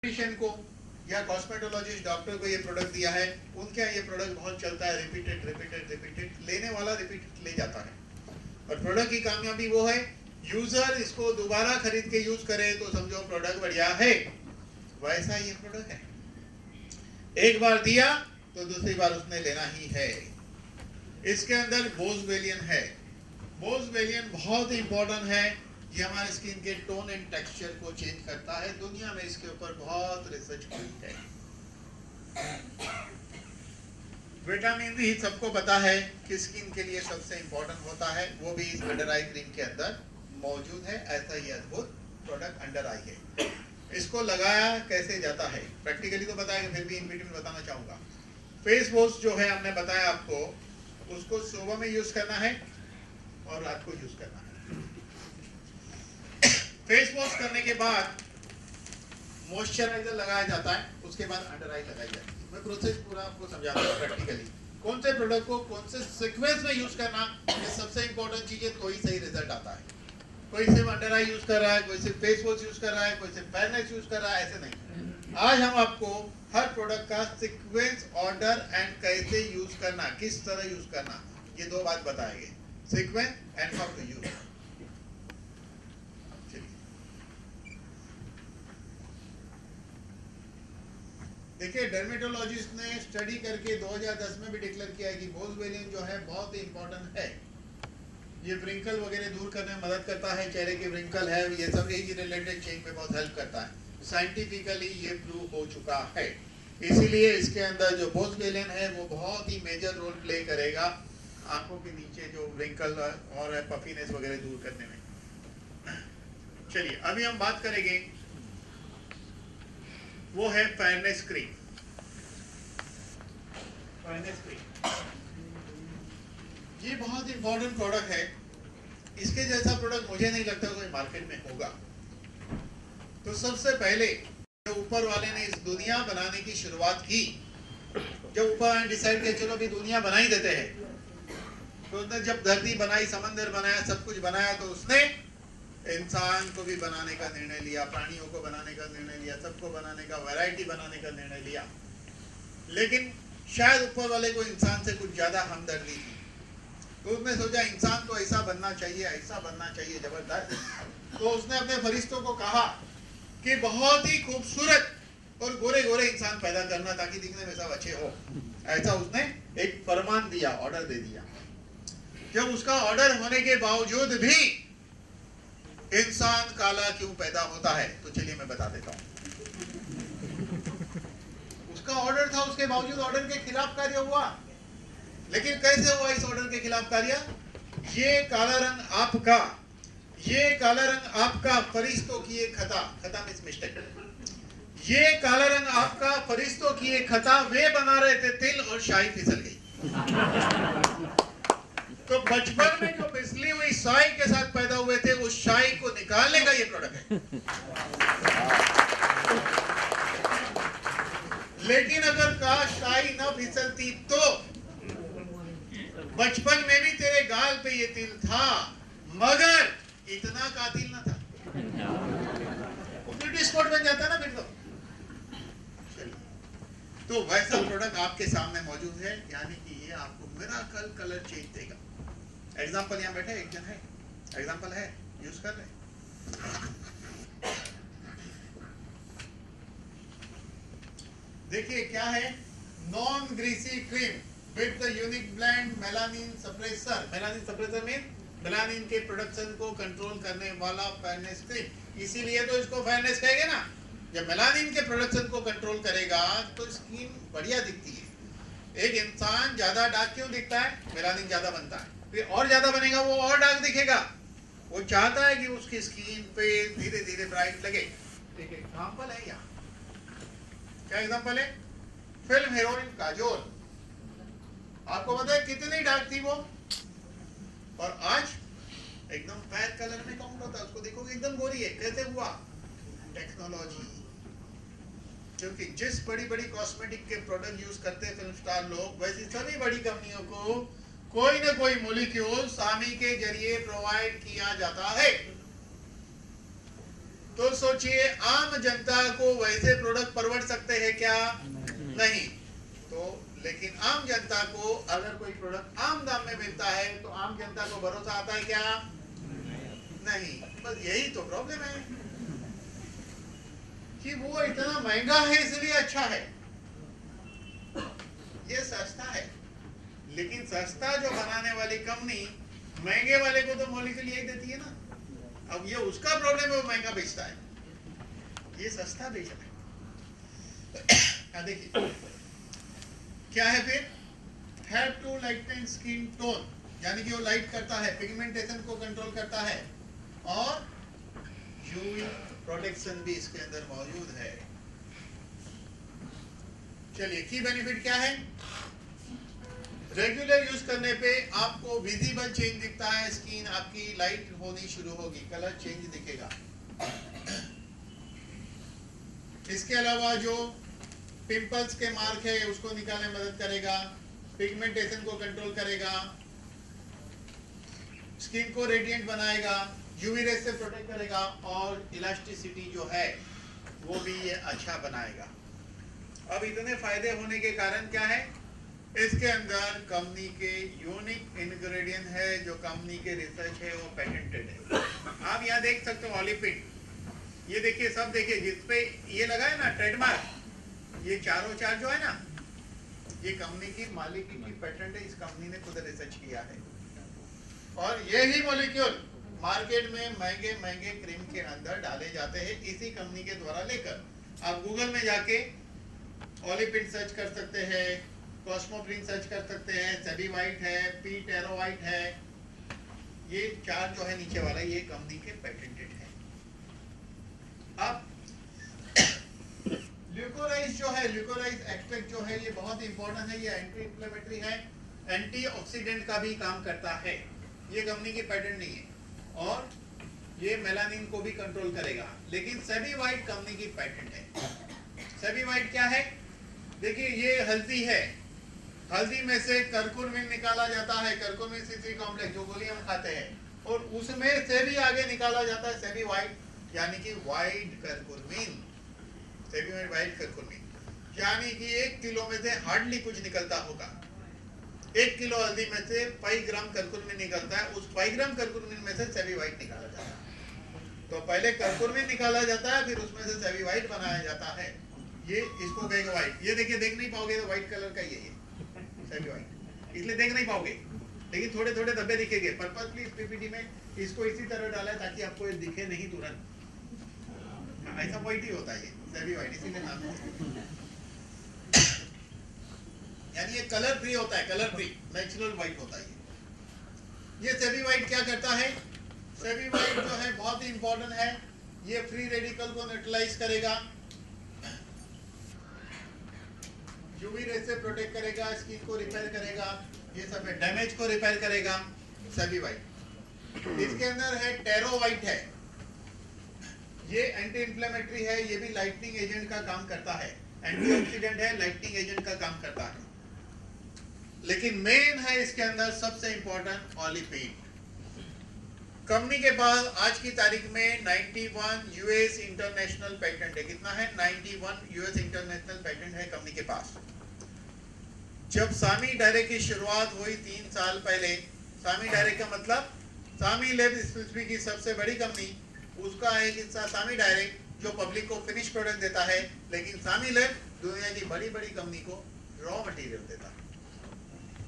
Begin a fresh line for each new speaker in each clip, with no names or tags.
Nutrition को या cosmetologist doctor को ये प्रोडक्ट दिया है, उनका ये प्रोडक्ट बहुत चलता है, रिपीटेड लेने वाला रिपीटेड ले जाता है। और प्रोडक्ट की कामयाबी वो है यूजर इसको दोबारा खरीद के यूज करे तो समझो प्रोडक्ट बढ़िया है। वैसा ये प्रोडक्ट है, एक बार दिया तो दूसरी बार उसने लेना ही है। इसके अंदर बोसवेलियन है। बोसवेलियन बहुत इंपॉर्टेंट है, ये हमारे स्किन के टोन एंड टेक्सचर को चेंज करता है। दुनिया में इसके ऊपर बहुत रिसर्च हुई है। विटामिन डी सबको पता है कि स्किन के लिए सबसे इंपॉर्टेंट होता है, वो भी इस अंडर आई क्रीम के अंदर मौजूद है। ऐसा ही अद्भुत प्रोडक्ट अंडर आई है। इसको लगाया कैसे जाता है प्रैक्टिकली तो बताया, फिर भी इन बिटवीन बताना चाहूंगा। फेस वॉश जो है हमने बताया आपको, उसको सुबह में यूज करना है और रात को यूज करना है। फेस वॉश करने के बाद मॉइस्चराइजर लगाया जाता है, उसके बाद अंडर आई लगाई जाती है। मैं प्रोसेस पूरा आपको समझाता हूँ प्रैक्टिकली, कौन से प्रोडक्ट को कौन से सीक्वेंस में यूज करना, ये सबसे इंपॉर्टेंट चीज है, तो ही सही रिजल्ट आता है। कोई सिर्फ अंडर आई यूज कर रहा है, कोई सिर्फ फेस वॉश यूज कर रहा है, कोई सिर्फ फेयरनेस यूज कर रहा है, ऐसे नहीं। आज हम आपको हर प्रोडक्ट का सीक्वेंस, ऑर्डर एंड कैसे यूज करना, किस तरह यूज करना, ये दो बात बताएंगे, sequence and how to use. देखिए, डर्मेटोलॉजिस्ट ने स्टडी करके 2010 में भी डिक्लेयर किया है कि बोसवेलियन जो है बहुत ही इंपॉर्टेंट है। ये व्रिंकल वगैरह दूर करने में मदद करता है, चेहरे के व्रिंकल है, ये सब एज रिलेटेड चेंज में बहुत हेल्प करता है। साइंटिफिकली ये प्रूव हो चुका है। इसीलिए इसके अंदर जो बोसवेलियन है वो बहुत ही मेजर रोल प्ले करेगा आंखों के नीचे जो व्रिंकल और पफीनेस वगैरह दूर करने में। चलिए अभी हम बात करेंगे, वो है फेयरनेस क्रीम। फेयरनेस क्रीम ये बहुत इंपॉर्टेंट प्रोडक्ट है। इसके जैसा प्रोडक्ट मुझे नहीं लगता कोई मार्केट में होगा। तो सबसे पहले जो ऊपर वाले ने इस दुनिया बनाने की शुरुआत की, जब ऊपर डिसाइड किया चलो भी दुनिया बना ही देते हैं, तो उसने जब धरती बनाई, समंदर बनाया, सब कुछ बनाया, तो उसने इंसान को भी बनाने का निर्णय लिया, प्राणियों को बनाने का निर्णय लिया, सबको बनाने का, वैरायटी बनाने का निर्णय लिया। लेकिन शायद ऊपर वाले को इंसान से कुछ ज्यादा हमदर्दी थी, तो उसने सोचा इंसान को ऐसा बनना चाहिए, ऐसा बनना चाहिए जबरदस्त। तो उसने अपने फरिश्तों को कहा कि बहुत ही खूबसूरत और गोरे गोरे इंसान पैदा करना ताकि दिखने में सब अच्छे हो। ऐसा उसने एक फरमान दिया, ऑर्डर दे दिया। जब उसका ऑर्डर होने के बावजूद भी इंसान काला क्यों पैदा होता है, तो चलिए मैं बता देता हूं। उसका ऑर्डर था, उसके बावजूद ऑर्डर के खिलाफ कार्य हुआ। लेकिन कैसे हुआ इस ऑर्डर के खिलाफ कार्य? ये काला रंग आपका, ये काला रंग आपका फरिश्तों की एक खता मींस मिस्टेक। ये काला रंग आपका फरिश्तों की एक खता, वे बना रहे थे तिल और शाही फिसल गई। तो बचपन में जो फिसली हुई शाही के साथ पैदा हुए थे, उस शाही को निकालने का ये प्रोडक्ट है। लेकिन अगर काश शाही न फिसलती तो बचपन में भी तेरे गाल पे ये तिल था, मगर इतना कातिल न था। ब्यूटी स्पॉट बन जाता ना फिर तो वैसा प्रोडक्ट आपके सामने मौजूद है, यानी कि ये आपको मिरेकल कलर चेंज देगा। एग्जाम्पल यहाँ बैठे एक जन है, एग्जाम्पल है, यूज कर ले। देखिए क्या है, non greasy cream with the unique blend melanin suppressor. Melanin suppressor mean melanin के प्रोडक्शन को कंट्रोल करने वाला फेयरनेस क्रीम। इसीलिए तो इसको फेयरनेस कहेंगे ना। जब मेलानिन के प्रोडक्शन को कंट्रोल करेगा तो स्किन बढ़िया दिखती है। एक इंसान ज्यादा डार्क क्यों दिखता है? मेलानिन ज्यादा बनता है, फिर और ज्यादा बनेगा वो और डार्क दिखेगा। वो चाहता है कि उसकी स्किन पे धीरे धीरे ब्राइट लगे। एक एग्जांपल है यहाँ, क्या एग्जांपल है? फिल्म हीरोइन काजोल, आपको पता है कितनी डार्क थी वो, और आज एकदम पैर कलर में काउंट होता है। उसको देखोगे एकदम गोरी है। कैसे हुआ? टेक्नोलॉजी। क्योंकि जिस बड़ी बड़ी कॉस्मेटिक के प्रोडक्ट यूज करते हैं फिल्म स्टार लोग, वैसी सभी बड़ी कंपनियों को कोई ना कोई मॉलिक्यूल सामी के जरिए प्रोवाइड किया जाता है। तो सोचिए आम जनता को वैसे प्रोडक्ट परवड़ सकते हैं क्या? नहीं। तो लेकिन आम जनता को अगर कोई प्रोडक्ट आम दाम में मिलता है तो आम जनता को भरोसा आता है क्या? नहीं। बस यही तो प्रॉब्लम है कि वो इतना महंगा है इसलिए अच्छा है, ये सस्ता है। लेकिन सस्ता जो बनाने वाली कंपनी महंगे वाले को तो मॉलिक्यूल यही देती है ना। अब ये उसका प्रॉब्लम है, वो महंगा बेचता है, ये सस्ता बेच रहा है। देखिए क्या है फिर, have to lighten skin tone, यानी कि वो लाइट करता है, पिगमेंटेशन को कंट्रोल करता है, और यूवी प्रोटेक्शन भी इसके अंदर मौजूद है। चलिए की बेनिफिट क्या है? रेगुलर यूज करने पे आपको विजिबल चेंज दिखता है, स्किन आपकी लाइट होनी शुरू होगी, कलर चेंज दिखेगा। इसके अलावा जो पिंपल्स के मार्क है उसको निकालने में मदद करेगा, पिगमेंटेशन को कंट्रोल करेगा, स्किन को रेडिएंट बनाएगा, यूवी रेस से प्रोटेक्ट करेगा, और इलास्टिसिटी जो है वो भी ये अच्छा बनाएगा। अब इतने फायदे होने के कारण क्या है, इसके अंदर कंपनी के यूनिक इंग्रेडिएंट है, जो कंपनी के रिसर्च है वो पेटेंटेड है। आप यहाँ देख सकते हो ओलिपिन, ये देखिए, सब देखिए, जिसपे ये लगा है ना ट्रेडमार्क, ये चारों चार जो है ना, ये कंपनी की मालिक की पेटेंट है, इस कंपनी ने खुद रिसर्च किया है। और यही मॉलिक्यूल मार्केट में महंगे महंगे क्रीम के अंदर डाले जाते हैं इसी कंपनी के द्वारा लेकर। आप गूगल में जाके ओलिपिन सर्च कर सकते हैं, कॉस्मोप्रिन सर्च कर सकते हैं, सेबी वाइट है, पी टेरोवाइट है, ये चार जो है नीचे वाला, ये कंपनी के पेटेंटेड है। अब ल्यूकोराइज जो है, ल्यूकोराइज एक्सट्रैक्ट जो है, ये बहुत इंपॉर्टेंट है, ये एंटी इंफ्लेमेटरी है, एंटीऑक्सीडेंट का भी काम करता है, ये कंपनी की पेटेंट नहीं है, और ये मेलानिन को भी कंट्रोल करेगा। लेकिन सेबी वाइट कंपनी की पेटेंट है। सेबी वाइट क्या है? देखिए ये हल्दी है, हल्दी में से करकुमिन निकाला जाता है, करकुमिन C3 कॉम्प्लेक्स जो गोली हम खाते हैं, और उसमें से भी आगे निकाला जाता है सेबी वाइट, यानी कि वाइट करकुमिन, सेबी वाइट करकुमिन, यानी कि 1 किलो में से हार्डली कुछ निकलता होगा। 1 किलो हल्दी में से 5 ग्राम करकुमिन निकलता है, उस 5 ग्राम करकुमिन में से सेबी वाइट निकाला जाता है। तो पहले करकुमिन निकाला जाता है, फिर उसमें से सेबी वाइट बनाया जाता है। ये इसको कहेगा वाइट, ये देखिए, देख नहीं पाओगे तो व्हाइट कलर का ही है ये सेबी वाइट, इसलिए देख नहीं पाओगे, लेकिन थोड़े थोड़े धब्बे दिखेंगे। पर्पसली इस पीपीटी में इसको इसी तरह डाला है ताकि आपको ये दिखे नहीं तुरंत, ऐसा व्हाइट ही होता है ये सेबी वाइट, इसीलिए नाम है। यानी ये कलर फ्री होता है, कलर फ्री नेचुरल व्हाइट होता है ये सेबी वाइट क्या करता है? सेबी वाइट जो है बहुत ही इंपॉर्टेंट है, ये फ्री रेडिकल को न्यूट्रलाइज करेगा, यूवी रे से प्रोटेक्ट करेगा, स्किन को रिपेयर करेगा, ये सब है, डैमेज को रिपेयर करेगा सेबी वाइट। इसके अंदर है टेरोवाइट है, ये एंटी इंफ्लेमेटरी है, ये भी लाइटनिंग एजेंट का काम करता है, एंटीऑक्सीडेंट है, लाइटनिंग एजेंट का काम करता है। लेकिन मेन है इसके अंदर सबसे इंपॉर्टेंट ओलिपिन। कंपनी के पास आज की तारीख में 91 यूएस इंटरनेशनल पेटेंट है। कितना है? 91 यूएस इंटरनेशनल पेटेंट है कंपनी के पास। जब सामी डायरेक्ट की शुरुआत हुई 3 साल पहले, सामी डायरेक्ट का मतलब सामी लैब की सबसे बड़ी कंपनी, उसका एक हिस्सा सामी डायरेक्ट जो पब्लिक को फिनिश प्रोडक्ट देता है, लेकिन सामी लैब दुनिया की बड़ी बड़ी कंपनी को रॉ मटेरियल देता है।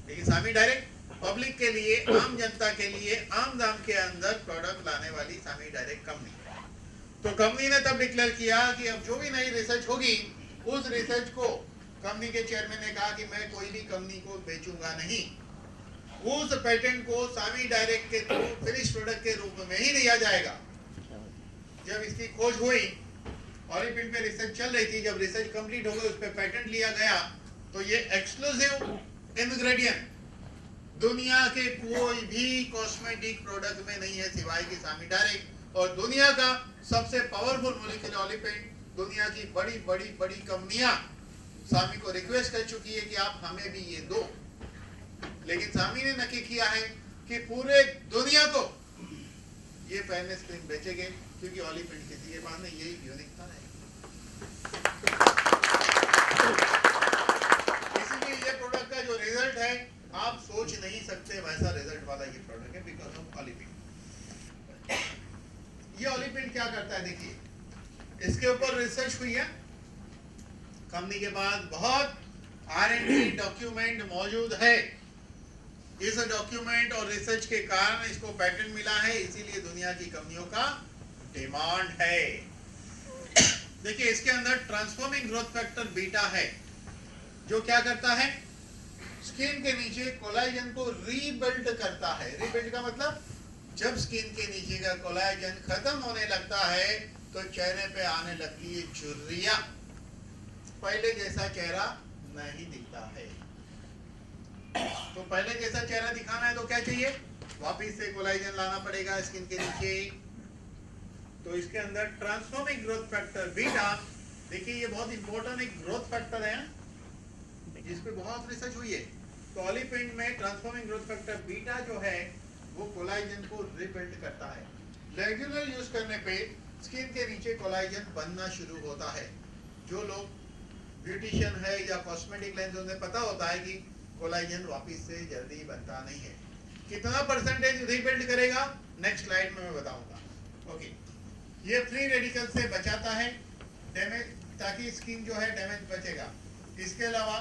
लेकिन सामी डायरेक्ट पब्लिक के लिए, आम जनता के लिए आम दाम के अंदर प्रोडक्ट लाने वाली सामी डायरेक्ट कंपनी। तो कंपनी ने तब डिक्लेयर किया कि अब जो भी नई रिसर्च होगी, उस रिसर्च को, कंपनी के चेयरमैन ने कहा कि मैं कोई भी कंपनी को बेचूंगा नहीं, उस पेटेंट को सामी डायरेक्ट के थ्रू फिनिश प्रोडक्ट के रूप में ही दिया जाएगा। जब इसकी खोज हुई, ओलिपिन पे रिसर्च चल रही थी, जब रिसर्च कंप्लीट हो गई, उस पर पेटेंट लिया गया, तो ये एक्सक्लूसिव इंग्रेडिएंट दुनिया के कोई भी कॉस्मेटिक प्रोडक्ट में नहीं है सिवाय की सामी डायरेक्ट, और दुनिया का सबसे पावरफुल मॉलिक्यूल ओलिपिन, दुनिया की बड़ी बड़ी बड़ी कंपनियां सामी को रिक्वेस्ट कर चुकी है कि आप हमें भी ये दो। लेकिन सामी ने नक्की किया है कि पूरे दुनिया को ये फेयरनेस क्रीम बेचेंगे, क्योंकि ऑलिपिंड किसी के पास नहीं, यही यूनिकता है। इसीलिए ये प्रोडक्ट का जो रिजल्ट है आप सोच नहीं सकते वैसा रिजल्ट वाला ये प्रोडक्ट है, बिकॉज ऑफ ऑलिपिंड। ये ऑलिपिंड क्या करता है देखिए, इसके ऊपर रिसर्च हुई है कंपनी के पास, बहुत R&D डॉक्यूमेंट मौजूद है। इस डॉक्यूमेंट और रिसर्च के कारण इसको पेटेंट मिला है, इसीलिए दुनिया की कंपनियों का डिमांड है। देखिए इसके अंदर ट्रांसफॉर्मिंग ग्रोथ फैक्टर बीटा है, जो क्या करता है, स्किन के नीचे कोलाजन को रीबिल्ड करता है। रीबिल्ड का मतलब जब स्किन के नीचे का कोलाजन खत्म होने लगता है तो चेहरे पे आने लगती है झुर्रियां, पहले जैसा चेहरा नहीं दिखता है। तो पहले जैसा चेहरा दिखाना है तो क्या चाहिए, वापिस से कोलाजन लाना पड़ेगा स्किन के नीचे। तो इसके अंदर ट्रांसफॉर्मिंग ग्रोथ फैक्टर बीटा, देखिए ये बहुत इंपॉर्टेंट एक ग्रोथ फैक्टर है जिस पे बहुत रिसर्च हुई है। तो ऑलिपिंड में ट्रांसफॉर्मिंग ग्रोथ फैक्टर बीटा जो है वो कोलाजन को रिबिल्ड करता है। रेगुलर यूज करने पे स्किन के नीचे कोलाजन बनना शुरू होता है। जो लोग ब्यूटिशियन है या कॉस्मेटिक लाइन, उन्हें पता होता है कि कोलाजन वापिस से जल्दी बनता नहीं है। कितना परसेंटेज रीबिल्ड करेगा नेक्स्ट स्लाइड में मैं बताऊंगा। ओके, ये फ्री रेडिकल से बचाता है डैमेज, ताकि स्किन जो है डैमेज बचेगा। इसके अलावा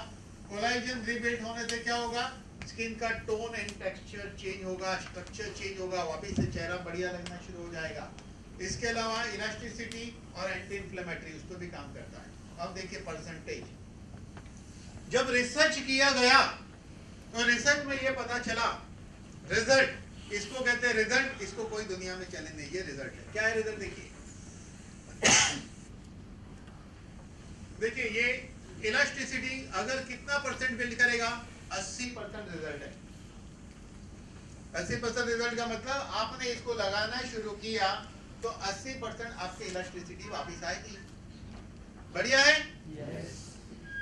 कोलाजन रीबिल्ड होने से क्या होगा, स्किन का टोन एंड टेक्सचर चेंज होगा, स्ट्रक्चर चेंज होगा, वापिस से चेहरा बढ़िया लगना शुरू हो जाएगा। इसके अलावा इलास्टिसिटी और एंटी इंफ्लेमेटरी उस पर भी काम करता है। अब देखिए परसेंटेज, जब रिसर्च किया गया तो रिसर्च में ये पता चला, रिजल्ट इसको कहते हैं रिजल्ट, इसको कोई दुनिया में चले नहीं, ये रिजल्ट है। क्या है रिजल्ट देखिए, देखिए ये इलास्टिसिटी अगर कितना परसेंट बिल्ड करेगा, 80% रिजल्ट है। 80% रिजल्ट का मतलब आपने इसको लगाना शुरू किया तो 80% आपकी इलास्टिसिटी वापस आएगी। बढ़िया है? yes.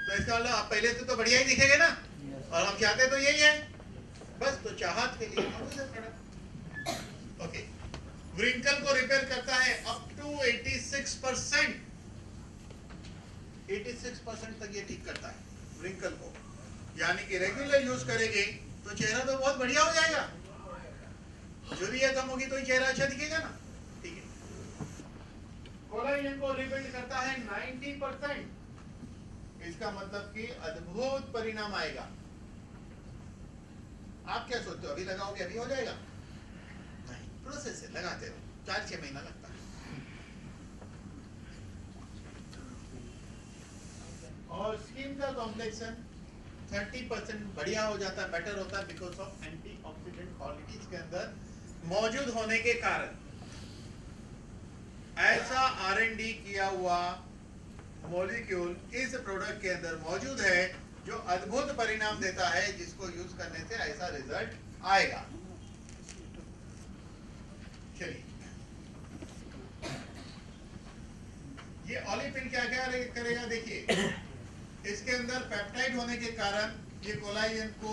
तो इसका मतलब आप पहले से तो बढ़िया ही दिखेंगे ना, yes. और हम चाहते तो यही है, बस तो चाहत के लिए ओके। व्रिंकल को रिपेयर करता है अप टू 86%, 86% तक ये ठीक करता है व्रिंकल को। यानी कि रेगुलर यूज करेंगे तो चेहरा तो बहुत बढ़िया हो जाएगा, झुर्रियां कम होगी तो चेहरा अच्छा दिखेगा ना। ठीक है, कोलाजन को रिबिल्ड करता है 90%, इसका मतलब कि अद्भुत परिणाम आएगा। आप क्या सोचते हो, अभी लगाओगे अभी हो जाएगा? नहीं, प्रोसेस है, लगाते रहो, 4-6 महीना लगता है। और स्किन का कॉम्प्लेक्शन 30% बढ़िया हो जाता है, बेटर होता है, बिकॉज ऑफ एंटीऑक्सीडेंट क्वालिटीज के अंदर मौजूद होने के कारण। ऐसा R&D किया हुआ मॉलिक्यूल इस प्रोडक्ट के अंदर मौजूद है जो अद्भुत परिणाम देता है, जिसको यूज करने से ऐसा रिजल्ट आएगा। चलिए, ये ऑलिपिन क्या क्या करेगा देखिए, इसके अंदर पेप्टाइड होने के कारण ये कोलाजन को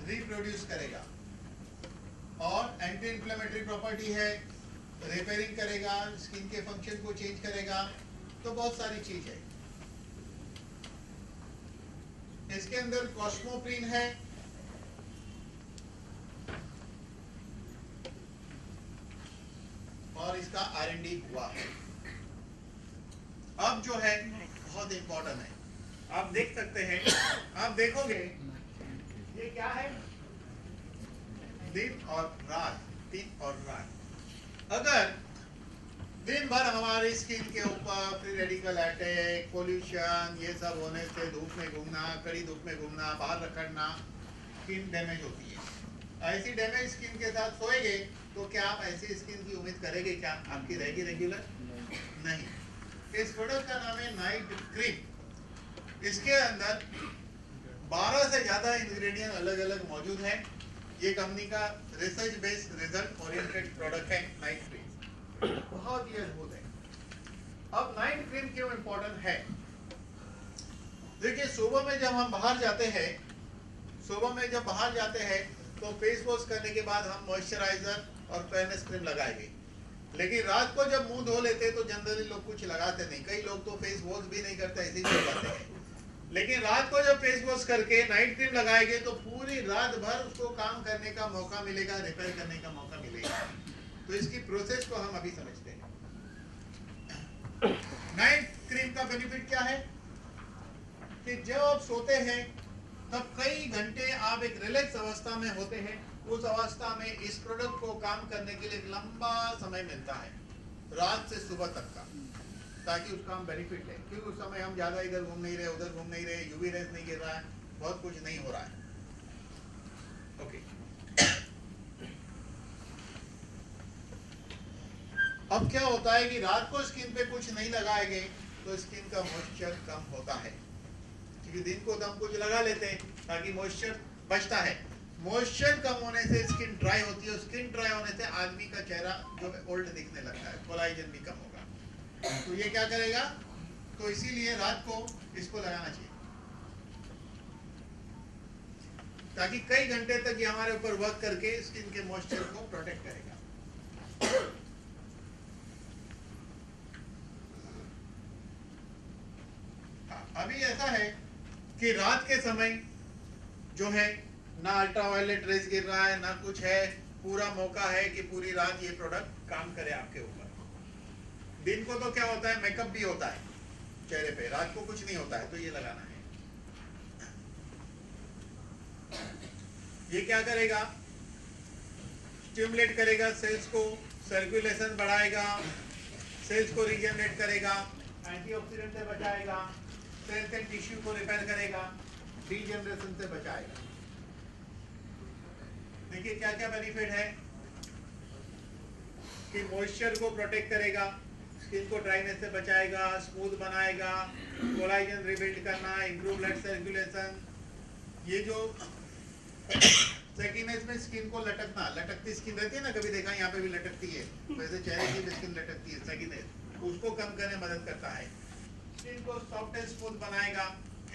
रिप्रोड्यूस करेगा, और एंटी इंफ्लेमेटरी प्रॉपर्टी है, रिपेयरिंग करेगा, स्किन के फंक्शन को चेंज करेगा, तो बहुत सारी चीज है। इसके अंदर कॉस्मोप्रिन है, और इसका R&D हुआ है। अब जो है बहुत इंपॉर्टेंट है, आप देख सकते हैं, आप देखोगे ये क्या है, दिन और रात, दिन और रात। अगर दिन भर हमारी स्किन के ऊपर फ्री रेडिकल अटैक, पोल्यूशन, ये सब होने से धूप में घूमना, कड़ी धूप में घूमना, बाहर रखना, स्किन डैमेज होती है। ऐसी डैमेज स्किन के साथ सोएंगे तो क्या आप ऐसी स्किन की उम्मीद करेंगे क्या आपकी रहेगी रेगुलर? नहीं। इस प्रोडक्ट का नाम है नाइट क्रीम। इसके अंदर 12 से ज्यादा इंग्रेडिएंट अलग अलग मौजूद है। ये कंपनी का research based result oriented product है नाइट क्रीम, बहुत ही अद्भुत है। अब नाइट क्रीम क्यों इंपॉर्टेंट है? देखिए, सुबह में जब हम बाहर जाते हैं, सुबह में जब बाहर जाते हैं तो फेस वॉश करने के बाद हम मॉइस्चराइजर और फेयरनेस क्रीम लगाएंगे। लेकिन रात को जब मुंह धो लेते तो जनरली लोग कुछ लगाते नहीं, कई लोग तो फेस वॉश भी नहीं करते, ऐसे ही सो जाते हैं। लेकिन रात को जब फेस वॉश करके नाइट क्रीम लगाएंगे तो पूरी रात भर उसको काम करने का मौका मिलेगा, रिपेयर करने का मौका मिलेगा। तो इसकी प्रोसेस को हम अभी समझते हैं। नाइट क्रीम का बेनिफिट क्या है कि जब आप सोते हैं तब कई घंटे आप एक रिलैक्स अवस्था में होते हैं। उस अवस्था में इस प्रोडक्ट को काम करने के लिए एक लंबा समय मिलता है, रात से सुबह तक का, ताकि उसका हम बेनिफिट लें। क्योंकि उस समय हम ज्यादा इधर घूम नहीं रहे, उधर घूम नहीं रहे, यूवी रेस नहीं गिर रहा है, बहुत कुछ नहीं हो रहा है। ओके, अब क्या होता है कि रात को स्किन पे कुछ नहीं लगाएंगे तो स्किन का मॉइस्चर कम होता है, क्योंकि दिन को तो हम कुछ लगा लेते हैं ताकि मॉइस्चर बचता है। मॉइस्चर कम होने से स्किन ड्राई होती है, स्किन ड्राई होने से आदमी का चेहरा जो है ओल्ड दिखने लगता है, कोलाजन भी कम होगा। तो ये क्या करेगा, तो इसीलिए रात को इसको लगाना चाहिए ताकि कई घंटे तक ये हमारे ऊपर वर्क करके स्किन के मॉइस्चर को प्रोटेक्ट करेगा। अभी ऐसा है कि रात के समय जो है ना अल्ट्रावायलेट रेज गिर रहा है ना कुछ है, पूरा मौका है कि पूरी रात ये प्रोडक्ट काम करे आपके ऊपर। दिन को तो क्या होता है, मेकअप भी होता है चेहरे पे, रात को कुछ नहीं होता है, तो ये लगाना है। ये क्या करेगा, स्टिमुलेट करेगा सेल्स को, सर्कुलेशन बढ़ाएगा, सेल्स को रीजनरेट करेगा, एंटीऑक्सीडेंट से बचाएगा, सेल्स एंड टिश्यू को रिपेयर करेगा, डीजनरेशन से बचाएगा। देखिए क्या क्या बेनिफिट है कि मॉइस्चर को प्रोटेक्ट करेगा, स्किन को ड्राइनेस से बचाएगा, स्मूथ बनाएगा, कोलाजन रिबिल्ड करना, इंप्रूव ब्लड सर्कुलेशन। ये जो सेकिनेस में स्किन को लटकना, लटकती स्किन रहती है ना, कभी देखा यहाँ पे भी लटकती है, वैसे चेहरे की भी स्किन लटकती है, सेकिनेस, उसको कम करने में मदद करता है। स्किन को सॉफ्ट एंड स्मूथ बनाएगा।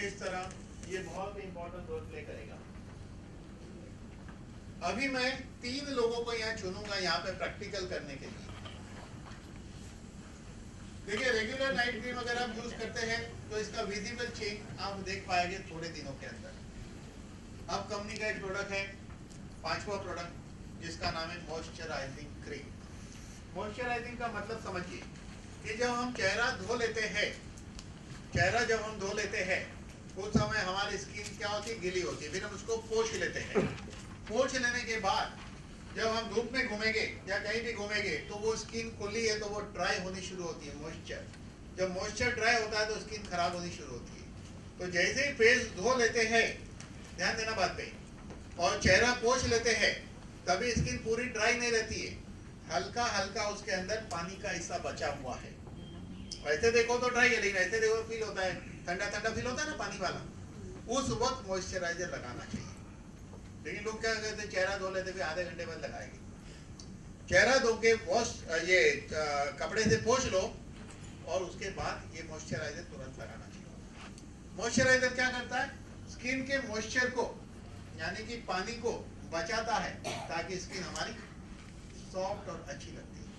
इस तरह ये बहुत इंपॉर्टेंट रोल प्ले करेगा। अभी मैं 3 लोगों को यहाँ चुनूंगा यहाँ पे प्रैक्टिकल करने के लिए। देखिए, रेगुलर नाइट क्रीम अगर आप यूज करते हैं तो इसका विजिबल चेंज आप देख पाएंगे थोड़े दिनों के अंदर। अब कंपनी का एक प्रोडक्ट है, 5वां प्रोडक्ट, जिसका नाम है मॉइस्चराइजिंग क्रीम। मॉइस्चराइजिंग का मतलब समझिए कि जब हम चेहरा धो लेते हैं, चेहरा जब हम धो लेते हैं उस समय हमारी स्किन क्या होती है, गीली होती है, फिर हम उसको पोंछ लेते हैं। पोंछ लेने के बाद जब हम धूप में घूमेंगे या कहीं भी घूमेंगे तो वो स्किन खुली है तो वो ड्राई होनी शुरू होती है, मॉइस्चर। जब मॉइस्चर ड्राई होता है तो स्किन खराब होनी शुरू होती है। तो जैसे ही फेस धो लेते हैं, ध्यान देना बात पे, और चेहरा पोंछ लेते हैं, तभी स्किन पूरी ड्राई नहीं रहती है, हल्का हल्का उसके अंदर पानी का हिस्सा बचा हुआ है। ऐसे देखो तो ड्राई है, लेकिन ऐसे देखो फील होता है, ठंडा ठंडा फील होता है ना पानी वाला। उस वक्त मॉइस्चराइजर लगाना चाहिए। लेकिन लोग क्या करते हैं, चेहरा धो लेते, फिर आधे घंटे बाद लगाएंगे। चेहरा धो के वॉश ये कपड़े से पोंछ लो और उसके बाद ये मॉइस्चराइजर तुरंत लगाना चाहिए। मॉइस्चराइजर क्या करता है, स्किन के मॉइस्चर को यानी कि पानी को बचाता है ताकि स्किन हमारी सॉफ्ट और अच्छी लगती है।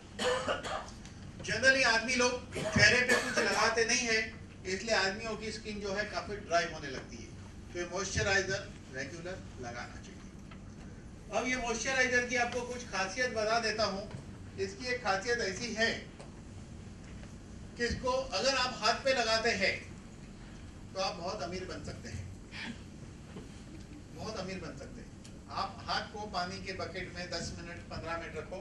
जनरली आदमी लोग चेहरे पे कुछ लगाते नहीं है, इसलिए आदमियों की स्किन जो है काफी ड्राई होने लगती है। तो ये मॉइस्चराइजर रेगुलर लगाना चाहिए। अब ये मॉइस्चराइजर की आपको कुछ खासियत बता देता हूँ। इसकी एक खासियत ऐसी है कि इसको अगर आप हाथ पे लगाते हैं तो आप बहुत अमीर बन सकते हैं, बहुत अमीर बन सकते हैं। आप हाथ को पानी के बकेट में 10 मिनट 15 मिनट रखो,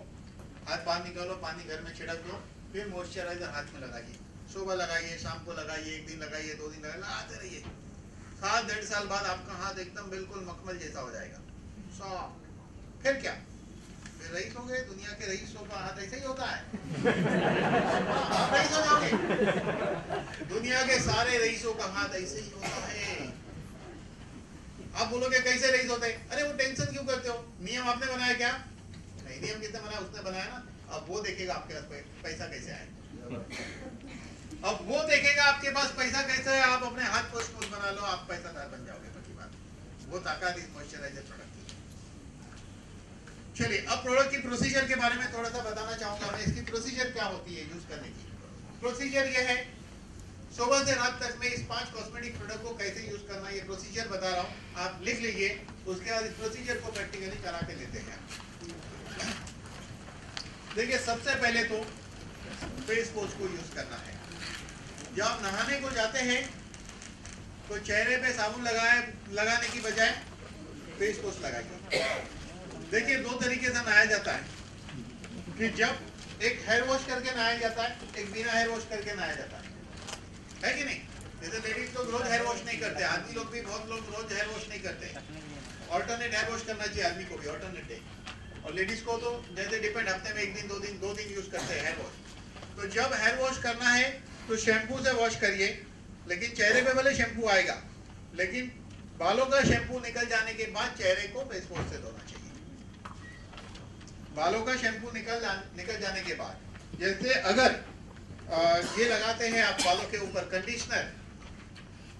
हाथ बाहर निकालो, पानी घर में छिड़क दो, फिर मॉइस्चराइजर हाथ में लगाइए। सुबह लगाइए, शाम को लगाइए, 1 दिन लगाइए, 2 दिन लगाइए, लगाते रहिए। 7-1.5 साल बाद आपका हाथ एकदम बिल्कुल मखमल जैसा हो जाएगा, सॉफ्ट। फिर क्या, फिर रईस हो गए। दुनिया के रईसों का हाथ ऐसे ही होता है। आप रईस हो जाओगे। दुनिया के सारे रईसों का हाथ ऐसे ही होता है। आप बोलोगे कैसे रईस होते हैं? अरे वो टेंशन क्यों करते हो, नियम आपने बनाया क्या? नहीं, नियम किसने बनाया? उसने बनाया ना। अब वो देखेगा आपके पास पैसा कैसे आए, अब वो देखेगा आपके पास पैसा कैसे है। आप अपने हाथ को स्मूथ बना लो, आप पैसादार बन जाओगे। बाकी बात, वो ताकत इस मॉइस्चराइजर प्रोडक्ट की। चलिए अब प्रोडक्ट की प्रोसीजर के बारे में थोड़ा सा बताना चाहूंगा मैं। इसकी प्रोसीजर क्या होती है यूज करने की। प्रोसीजर ये है, सुबह से रात तक में इस 5 कॉस्मेटिक प्रोडक्ट को कैसे यूज करना है ये प्रोसीजर बता रहा हूँ, आप लिख लीजिए। उसके बाद इस प्रोसीजर को प्रैक्टिकली करा के लेते हैं। देखिए सबसे पहले तो फेस वॉश को यूज करना है। जब आप नहाने को जाते हैं तो चेहरे पे साबुन लगाने की बजाय फेस वॉश लगाइए। देखिए 2 तरीके से नहाया जाता है कि जब एक हेयर वॉश करके नहाया जाता है, एक बिना हेयर वॉश करके नहाया जाता है कि नहीं। जैसे लेडीज लोग रोज हेयर वॉश नहीं करते, आदमी लोग भी बहुत लोग रोज हेयर वॉश नहीं करते। ऑल्टरनेट हेयर वॉश करना चाहिए आदमी को भी, ऑल्टरनेट डे। और लेडीज को तो जैसे डिपेंड, हफ्ते में 1 दिन 2 दिन यूज करते हैं हेयर वॉश। तो जब हेयर वॉश करना है तो शैम्पू से वॉश करिए, लेकिन चेहरे पे भले शैम्पू आएगा, लेकिन बालों का शैम्पू निकल जाने के बाद चेहरे को फेस वॉश से धोना चाहिए। बालों का शैम्पू निकल जाने के बाद, जैसे अगर ये लगाते हैं आप बालों के ऊपर कंडीशनर,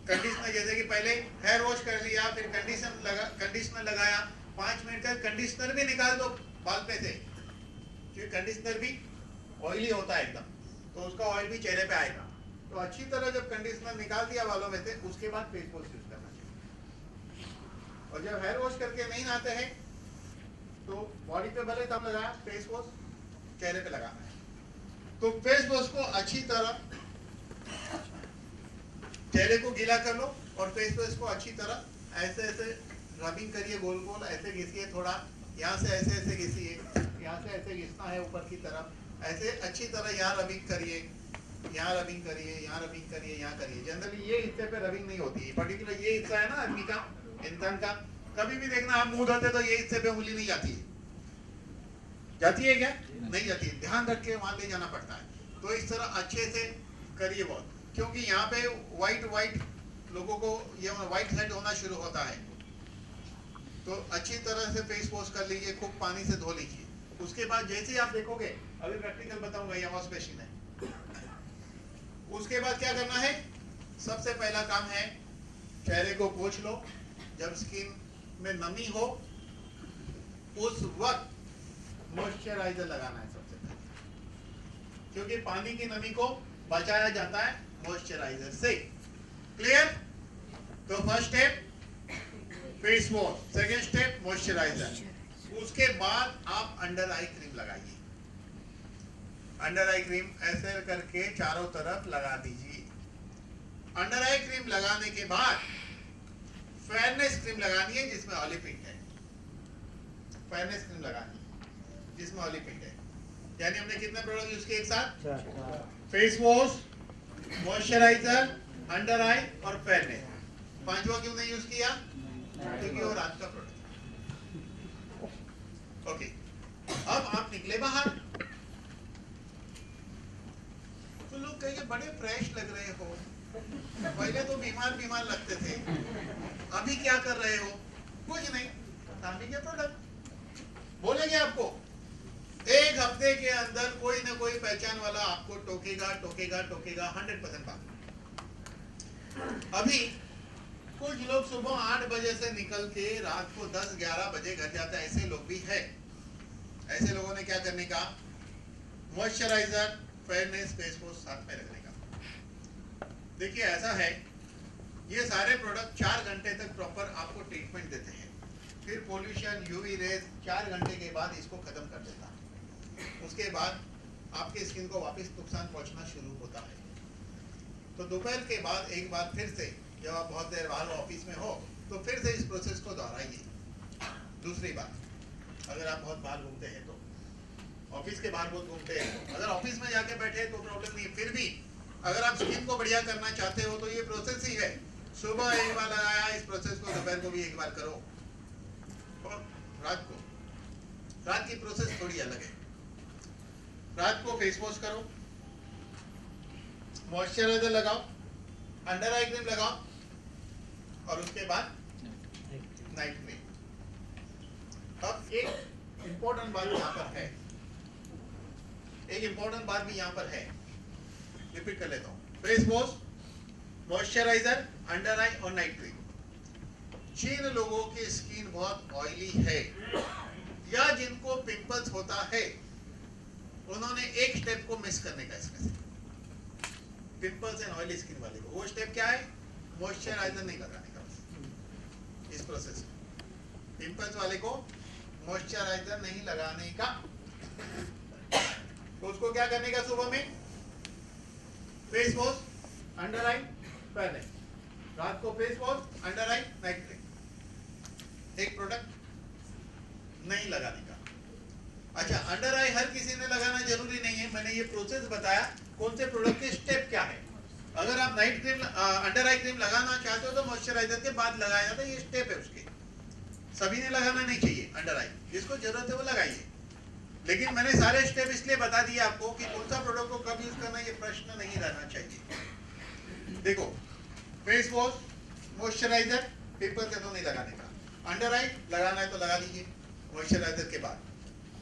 जैसे कि पहले हेयर वॉश कर लिया, फिर कंडीशनर लगाया, 5 मिनट का कंडीशनर भी निकाल दो बाल पे से, क्योंकि कंडीशनर भी ऑयली होता है एकदम, तो उसका ऑयल भी चेहरे पे आएगा। तो अच्छी तरह जब कंडीशनर निकाल दिया बालों में से, उसके बाद फेस वॉश यूज करना चाहिए। और जब हेयर वॉश करके नहीं नहाते हैं तो बॉडी पे भले तब लगाया, फेस वॉश चेहरे पे लगाना है। तो फेस वॉश को अच्छी तरह चेहरे को गीला कर लो और फेस वॉश को अच्छी तरह ऐसे रबिंग करिए, गोल गोल ऐसे घिसिए, थोड़ा यहाँ से ऐसे घिसिए, यहाँ से ऐसे घिसना है ऊपर की तरफ, ऐसे अच्छी तरह यहाँ रबिंग करिए, यहाँ रबिंग करिए, यहाँ रबिंग करिए, यहाँ करिए। जनरली ये हिस्से पे रबिंग नहीं होती है, पर्टिकुलर ये हिस्सा है ना आदमी का, इंसान का। कभी भी देखना आप मुंह धोते तो ये हिस्से पे उंगली नहीं जाती है, जाती है क्या? नहीं जाती है, ध्यान रख के वहां ले जाना पड़ता है। तो इस तरह अच्छे से करिए बहुत, क्योंकि यहाँ पे व्हाइट लोगों को ये व्हाइट हेड होना शुरू होता है। तो अच्छी तरह से फेस वॉश कर लीजिए, खूब पानी से धो लीजिए। उसके बाद जैसे ही आप देखोगे, अभी प्रैक्टिकल बताऊंगा, ये वॉश बेसिन है। उसके बाद क्या करना है, सबसे पहला काम है चेहरे को पोंछ लो। जब स्किन में नमी हो उस वक्त मॉइस्चराइजर लगाना है सबसे पहले, क्योंकि पानी की नमी को बचाया जाता है मॉइस्चराइजर से। क्लियर? तो first step face wash, second step moisturiser. उसके बाद आप अंडर आई क्रीम लगाइए। अंडर आई क्रीम ऐसे करके चारों तरफ लगा दीजिए। अंडर आई क्रीम लगाने के बाद फेयरनेस क्रीम लगानी है जिसमें ऑलिपिंट है। फेयरनेस क्रीम लगानी है जिसमें ऑलिपिंट है। यानी हमने कितने प्रोडक्ट यूज किए एक साथ? फेस वॉश, मॉइस्चराइजर, अंडर आई और फेयरनेस। 5वां क्यों नहीं यूज किया? क्योंकि वो रात का प्रोडक्ट। ओके, अब आप निकले बाहर तो लोग कहेंगे बड़े फ्रेश लग रहे हो, पहले तो बीमार लगते थे, अभी क्या कर रहे हो? कुछ नहीं, फैमिली के प्रोडक्ट बोलेंगे आपको। 1 हफ्ते के अंदर कोई ना कोई पहचान वाला आपको टोकेगा 100% बात। अभी कुछ लोग सुबह 8 बजे से निकल के रात को 10-11 बजे घर जाते हैं, ऐसे लोग भी है। ऐसे लोगों ने क्या करने का, मॉइस्चराइजर, फेयरनेस, फेस वॉश साथ में रखने का। देखिए ऐसा है, ये सारे प्रोडक्ट 4 घंटे तक प्रॉपर आपको ट्रीटमेंट देते हैं, फिर पोल्यूशन, यूवी रेज 4 घंटे के बाद इसको खत्म कर देता है। उसके बाद आपके स्किन को वापस नुकसान पहुंचना शुरू होता है। तो दोपहर के बाद एक बार फिर से, जब आप बहुत देर बाहर ऑफिस में हो, तो फिर से इस प्रोसेस को दोहराइए। दूसरी बात, अगर आप बहुत बाहर घूमते हैं तो, ऑफिस के बाहर बहुत घूमते हैं, अगर ऑफिस में जाके बैठे तो प्रॉब्लम नहीं है, फिर भी अगर आप स्किन को बढ़िया करना चाहते हो तो ये प्रोसेस ही है। सुबह एक बार लगाया, इस प्रोसेस को दोपहर को भी एक बार करो, और रात की प्रोसेस थोड़ी अलग है। रात को फेस वॉश करो, मॉइस्चराइजर लगाओ, अंडर आई क्रीम लगाओ, और उसके बाद नाइट क्रीम। अब एक इंपॉर्टेंट बात यहाँ पर है, एक इंपॉर्टेंट बात भी यहाँ पर है, रिपीट कर लेता हूँ। फेस वॉश, मॉइस्चराइजर, अंडर आई और नाइट क्रीम। जिन लोगों की स्किन बहुत ऑयली है या जिनको पिंपल्स होता है उन्होंने एक स्टेप को मिस करने का इसमें से, पिंपल्स एंड ऑयली स्किन वाले को। वो स्टेप क्या है? मॉइस्चराइजर नहीं लगाने का बस इस प्रोसेस में। पिंपल्स वाले को मॉइस्चराइजर नहीं लगाने का। तो उसको क्या करने का? सुबह में फेस वॉश, अंडर आई, पहले रात को फेस वॉश, अंडर आई, नाइट क्रीम। एक प्रोडक्ट नहीं लगाने का। अच्छा, अंडर आई हर किसी ने लगाना जरूरी नहीं है। मैंने ये प्रोसेस बताया कौन से प्रोडक्ट के स्टेप क्या है। अगर आप night cream under eye cream लगाना चाहते हो तो मॉइस्चराइजर के बाद लगाया जाता है, ये स्टेप है उसके। सभी ने लगाना नहीं चाहिए अंडर आई, जिसको जरूरत है वो लगाइए। लेकिन मैंने सारे स्टेप इसलिए बता दिए आपको कि कौन सा प्रोडक्ट को कब यूज करना, ये प्रश्न नहीं रहना चाहिए। देखो, फेस वॉश, मॉइस्चराइजर, पिंपल के तो नहीं लगाने का। अंडर आई लगाना है तो लगा लीजिए मॉइस्चराइजर के बाद,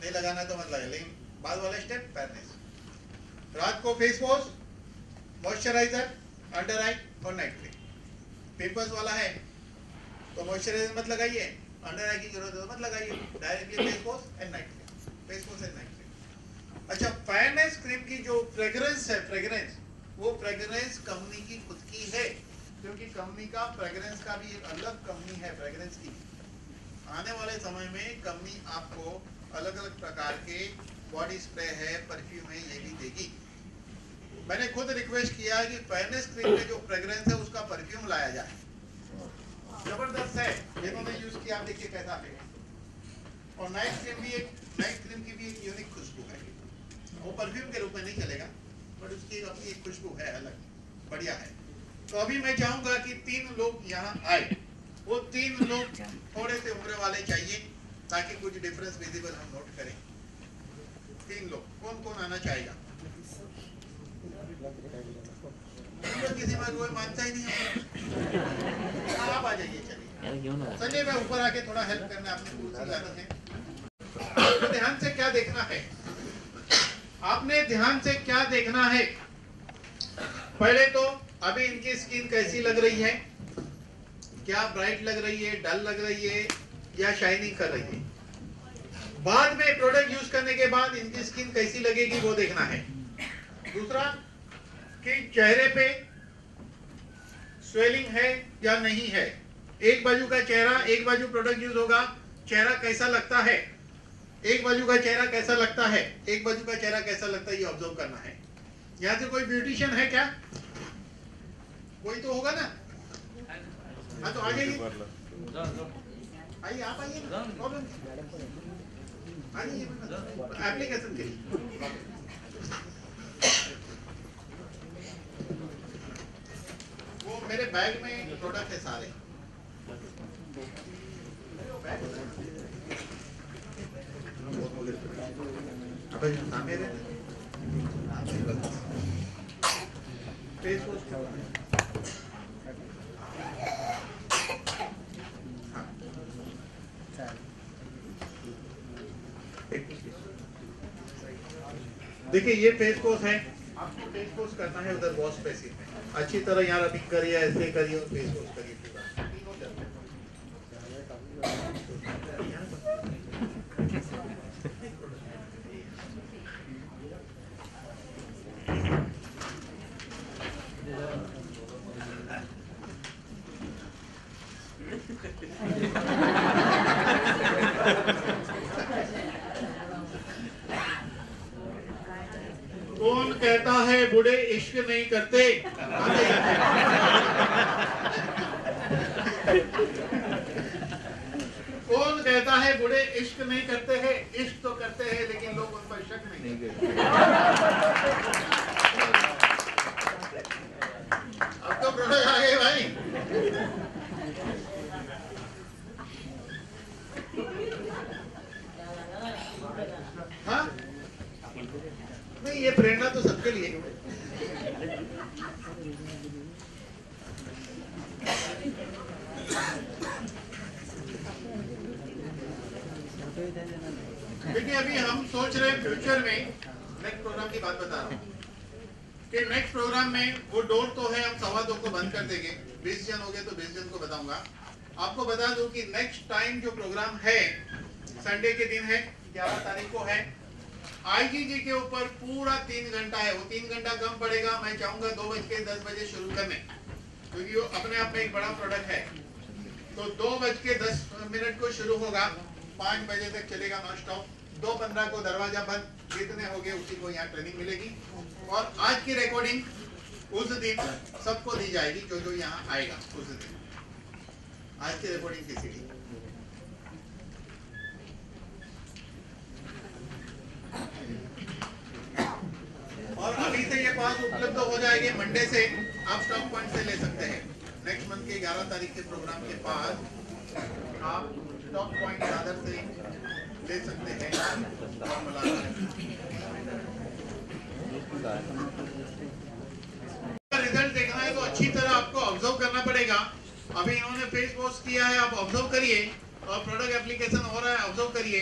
नहीं लगाना है तो मत लगा। लेकिन बाद वाला स्टेप फेयरनेस। रात को फेस वॉश, मॉइस्चराइजर, अंडर आई और नाइट क्रीम। पिंपल्स वाला है तो मॉइस्चराइजर मत लगाइए, अंडर आई की जरूरत है तो मत लगाइए, directly face wash and night cream, face wash and night cream. अच्छा, फेयरनेस क्रीम की जो फ्रेग्रेंस है, फ्रेग्रेंस, वो फ्रेग्रेंस कंपनी की खुद की है, क्योंकि कंपनी का फ्रेग्रेंस का भी एक अलग कंपनी है फ्रेग्रेंस की। आने वाले समय में कंपनी आपको अलग अलग प्रकार के बॉडी स्प्रे है, परफ्यूम है, ये भी देगी। मैंने खुद रिक्वेस्ट किया है कि फेयरनेस क्रीम में जो फ्रेग्रेंस है उसका परफ्यूम लाया जाए। जबरदस्त है, जिन्होंने यूज किया आप देखिए कैसा है। और नाइट क्रीम की भी एक यूनिक खुशबू है। वो परफ्यूम के रूप में नहीं चलेगा, बट उसकी अपनी एक खुशबू है, अलग, बढ़िया है। तो अभी मैं चाहूंगा कि 3 लोग यहाँ आए। वो 3 लोग थोड़े से उम्र वाले चाहिए ताकि कुछ डिफरेंस विजिबल हम नोट करें। 3 लोग, कौन कौन आना चाहेगा? किसी में कोई मानता ही नहीं है। आप आ जाइए, चलिए। संजय मैं ऊपर आके थोड़ा हेल्प करना, आपने कुर्सी लानी है। तो ध्यान से क्या देखना है, आपने ध्यान से क्या देखना है? पहले तो अभी इनकी स्किन कैसी लग रही है, क्या ब्राइट लग रही है, डल लग रही है या शाइनिंग कर रही है। बाद में प्रोडक्ट यूज करने के बाद इनकी स्किन कैसी लगेगी वो देखना है। दूसरा कि चेहरे पे स्वेलिंग है या नहीं है। एक बाजू का चेहरा, एक बाजू प्रोडक्ट यूज होगा, चेहरा कैसा लगता है, एक बाजू का चेहरा कैसा लगता है, एक बाजू का चेहरा कैसा लगता है, ये ऑब्जर्व करना है। यहाँ से कोई ब्यूटिशियन है क्या? कोई तो होगा ना? हाँ, तो आ जाइए, आइए, आप आइए, प्रॉब्लम आइए, एप्लीकेशन के लिए। वो मेरे बैग में प्रोडक्ट है सारे। फेस वॉश देखिए, ये फेस वॉश है, आपको फेस वॉश करना है उधर वॉश बेसिन में। अच्छी तरह यहाँ रबिंग करिए, ऐसे करिए और फेस वॉश करिए पूरा। कौन कहता है बूढ़े इश्क नहीं करते? कौन कहता है बूढ़े इश्क नहीं करते हैं? इश्क तो करते हैं लेकिन लोग उन पर शक नहीं करते। अब तो प्रोडक्ट आ गए भाई। हाँ, नहीं, ये प्रेरणा तो सबके लिए। देखिए, अभी हम सोच रहे हैं फ्यूचर में, नेक्स्ट प्रोग्राम की बात बता रहा हूँ कि नेक्स्ट प्रोग्राम में वो डोर तो है, हम 2:15 को बंद कर देंगे। 20 जन हो गए तो 20 जन को बताऊंगा। आपको बता दूं कि नेक्स्ट टाइम जो प्रोग्राम है संडे के दिन है, 11 तारीख को है। आईजीजी के ऊपर पूरा 3 घंटा है। वो 3 घंटा कम पड़ेगा। मैं चाहूंगा 2:10 शुरू करने, क्योंकि वो अपने आप में एक बड़ा प्रोडक्ट है। तो 2:10 को शुरू होगा, 5 बजे तक चलेगा नॉन स्टॉप। 2:15 को दरवाजा बंद। जितने हो गए उसी को यहाँ ट्रेनिंग मिलेगी। और आज की रिकॉर्डिंग उस दिन सबको दी जाएगी, जो जो यहाँ आएगा उस दिन। आज की रिकॉर्डिंग की सीडी और अभी से ये पास उपलब्ध हो जाएंगे। मंडे से आप स्टॉक पॉइंट से ले सकते हैं। नेक्स्ट मंथ के 11 तारीख के प्रोग्राम के पास आप स्टॉक पॉइंट दादर से ले सकते हैं। रिजल्ट देखना है तो अच्छी तरह आपको ऑब्जर्व करना पड़ेगा। अभी इन्होंने फेस वॉश किया है, आप ऑब्जर्व करिए। और प्रोडक्ट एप्लीकेशन हो रहा है, ऑब्जर्व करिए।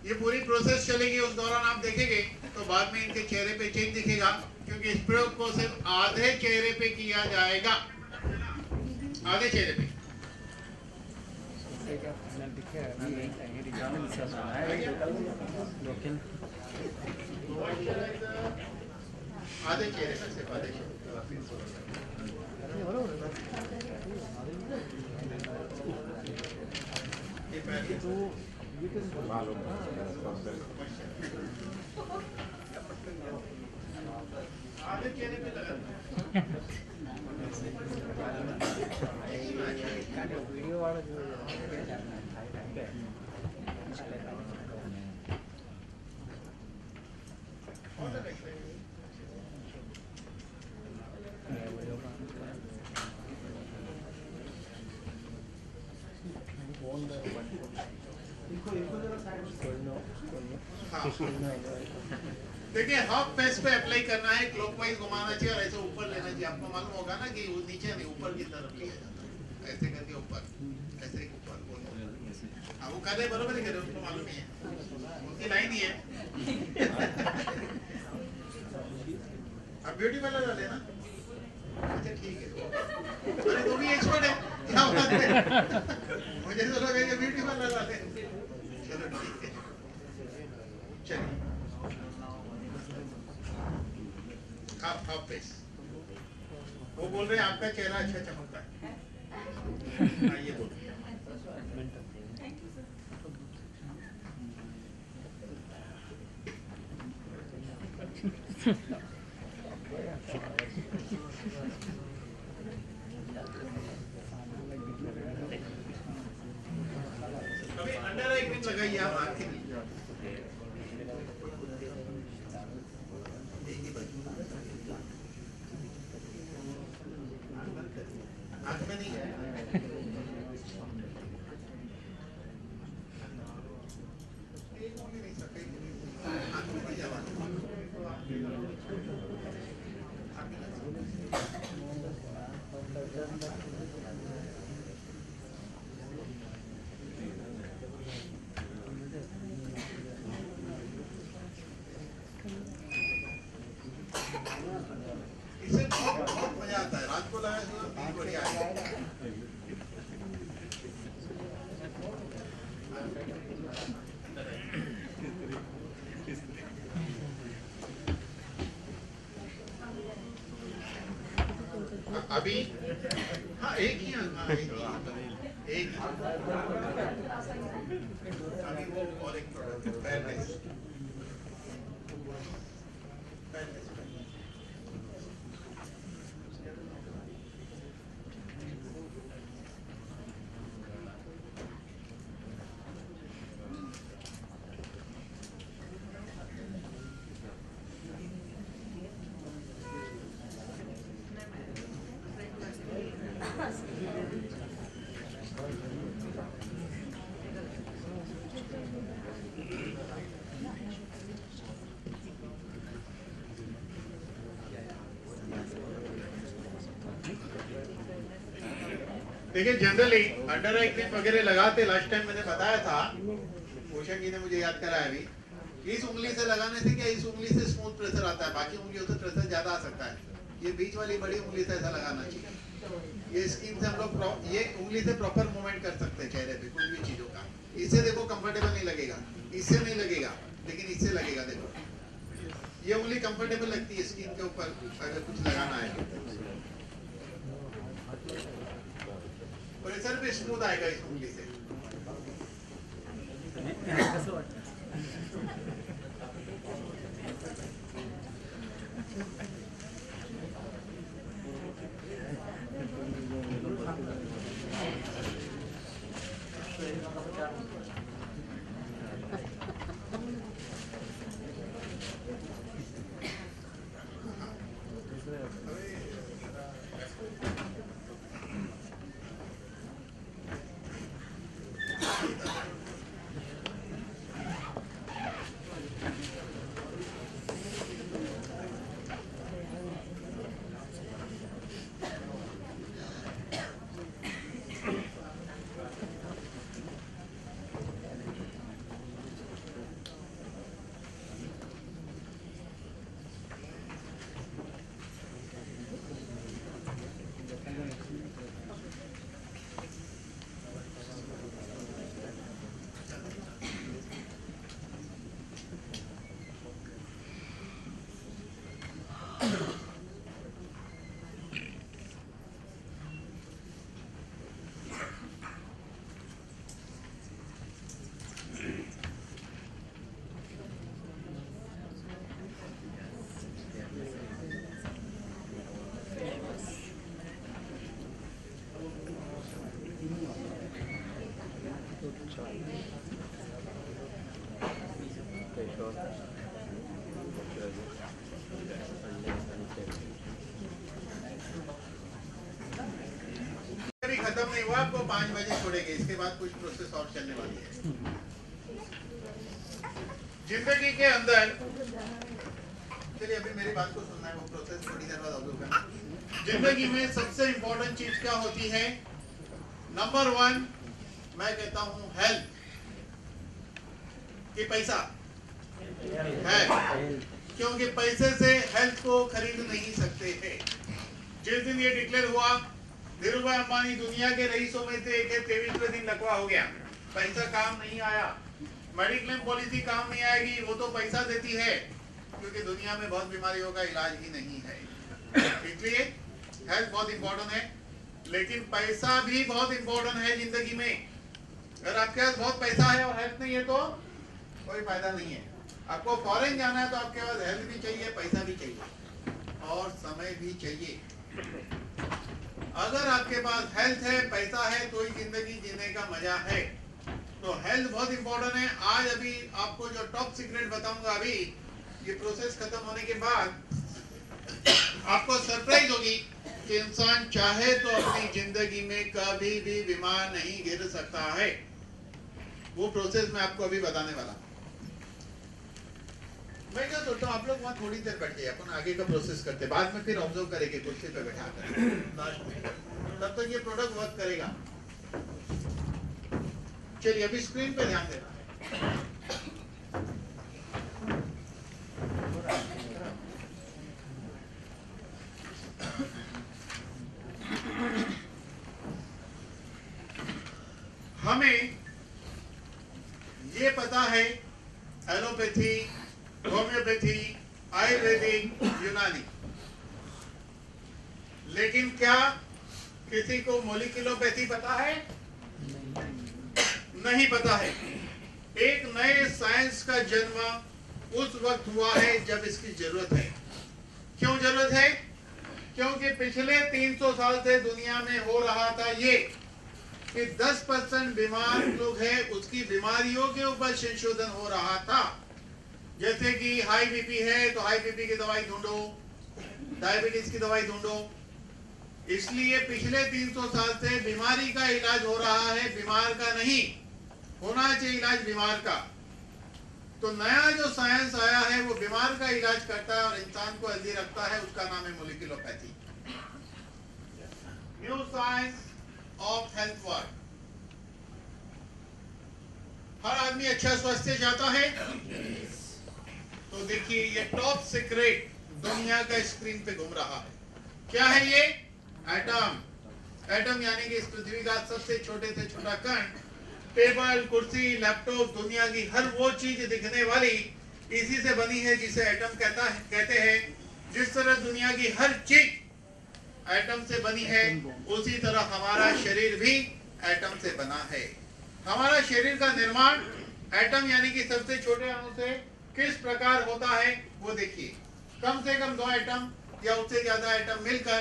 ये पूरी प्रोसेस चलेगी, उस दौरान आप देखेंगे तो बाद में इनके चेहरे पे चेंज दिखेगा, क्योंकि इस प्रयोग को सिर्फ आधे चेहरे पे किया जाएगा, आधे चेहरे पे। आधे चेहरे पे, सिर्फ आधे चेहरे। आधे चेहरे पे लगा
वीडियो वाला जो
देखिए, हाफ फेस पे अप्लाई करना है, क्लॉकवाइज घुमाना चाहिए और ऐसे ऊपर लेना चाहिए। आपको मालूम होगा ना कि वो नीचे नहीं ऊपर की तरफ लिया जाता है, ऐसे करके ऊपर, ऐसे ऊपर। हाँ, वो कर रहे बरोबर ही कर रहे, उसको मालूम ही है, उनकी लाइन ही है। अब ब्यूटी वाला डाले ना, अच्छा ठीक है। अरे तो भी एक्सपर्ट है, क्या बात है। मुझे तो लगा कि ब्यूटी वाला डाले। चलो ठीक है, चलिए। Half face. वो बोल रहे हैं आपका चेहरा अच्छा चमकता है। ये बोल रहे हैं। अभी अंडर आई क्रीम लगाइए आप आँख के नीचे। आँख में नहीं है। इससे बहुत मजा आता है। रात को लगा बहुत बढ़िया है। अभी हाँ एक ही एक अभी वो और एक प्रोडक्ट फेयरनेस। देखिए, जनरली अंडर आई क्रीम वगैरह लगाते, लास्ट टाइम मैंने बताया था, भूषण जी ने मुझे याद कराया अभी, इस उंगली से लगाने से क्या, इस उंगली से स्मूथ प्रेशर आता है, बाकी उंगलियों से प्रेशर ज्यादा आ सकता है। ये बीच वाली बड़ी उंगली से ऐसा लगाना चाहिए। ये स्किन से हम लोग ये उंगली से प्रॉपर मूवमेंट कर सकते हैं चेहरे पे कुछ भी चीजों का। इससे देखो कंफर्टेबल नहीं लगेगा, इससे नहीं लगेगा, लेकिन इससे लगेगा। देखो ये उंगली कंफर्टेबल लगती है स्किन के ऊपर अगर कुछ लगाना है। प्रेशर भी स्मूथ आएगा इस उंगली से। खत्म नहीं हुआ, आपको 5 बजे छोड़ेंगे। इसके बाद कुछ प्रोसेस और चलने वाली है। जिंदगी के अंदर चलिए अभी मेरी बात को सुनना है, वो प्रोसेस थोड़ी देर बाद ऑब्जर्व करना। जिंदगी में सबसे इंपॉर्टेंट चीज क्या होती है? नंबर 1 मैं कहता हूं हेल्थ कि पैसा है, क्योंकि पैसे से हेल्थ को खरीद नहीं सकते हैं। जिस दिन ये डिक्लेयर हुआ धीरूभाई अंबानी दुनिया के रईसों में से एक है, 23वें दिन लकवा हो गया, पैसा काम नहीं आया। मेडिक्लेम पॉलिसी काम नहीं आएगी, वो तो पैसा देती है क्योंकि दुनिया में बहुत बीमारियों का इलाज ही नहीं है। इसलिए हेल्थ बहुत इंपॉर्टेंट है, लेकिन पैसा भी बहुत इंपॉर्टेंट है जिंदगी में। अगर आपके पास बहुत पैसा है और हेल्थ नहीं है तो कोई फायदा नहीं है। आपको फॉरेन जाना है तो आपके पास हेल्थ भी चाहिए, पैसा भी चाहिए और समय भी चाहिए। अगर आपके पास हेल्थ है, पैसा है, तो ही जिंदगी जीने का मजा है। तो हेल्थ बहुत इंपॉर्टेंट है। आज अभी आपको जो टॉप सीक्रेट बताऊंगा, अभी ये प्रोसेस खत्म होने के बाद आपको सरप्राइज होगी कि इंसान चाहे तो अपनी जिंदगी में कभी भी बीमार नहीं गिर सकता है। वो प्रोसेस मैं आपको अभी बताने वाला। मैं क्या सोचता हूँ, आप लोग वहाँ थोड़ी देर बैठ जाइए, अपन आगे का प्रोसेस करते, बाद में फिर ऑब्जर्व करेंगे कुर्सी पे बैठा कर लास्ट में, तब तक ये प्रोडक्ट वर्क करेगा। चलिए अभी स्क्रीन पे ध्यान देना है। हमें ये पता है एलोपैथी, होम्योपैथी, आयुर्वेदिक, यूनानी, लेकिन क्या किसी को मोलिकुलोपैथी पता है? नहीं पता है। एक नए साइंस का जन्म उस वक्त हुआ है जब इसकी जरूरत है। क्यों जरूरत है? क्योंकि पिछले 300 साल से दुनिया में हो रहा था ये कि 10% बीमार लोग हैं, उसकी बीमारियों के ऊपर संशोधन हो रहा था। जैसे कि हाई बीपी है तो हाई बीपी की दवाई ढूंढो, डायबिटीज की दवाई ढूंढो। इसलिए पिछले 300 साल से बीमारी का इलाज हो रहा है, बीमार का नहीं। होना चाहिए इलाज बीमार का। तो नया जो साइंस आया है वो बीमार का इलाज करता है और इंसान को हेल्दी रखता है, उसका नाम है moleculopathy. New science of health world. हर आदमी अच्छा स्वास्थ्य चाहता है। तो देखिए ये टॉप सीक्रेट दुनिया का स्क्रीन पे घूम रहा है। क्या है ये? एटम। एटम यानी कि इस पृथ्वी का सबसे छोटे से छोटा कण, टेबल, कुर्सी, लैपटॉप, दुनिया की हर वो चीज दिखने वाली इसी से बनी है जिसे एटम कहते हैं। जिस तरह दुनिया की हर चीज एटम से बनी है, उसी तरह हमारा शरीर भी एटम से बना है। हमारा शरीर का निर्माण एटम यानी कि सबसे छोटे अणु से किस प्रकार होता है वो देखिए। कम से कम 2 एटम या उससे ज्यादा एटम मिलकर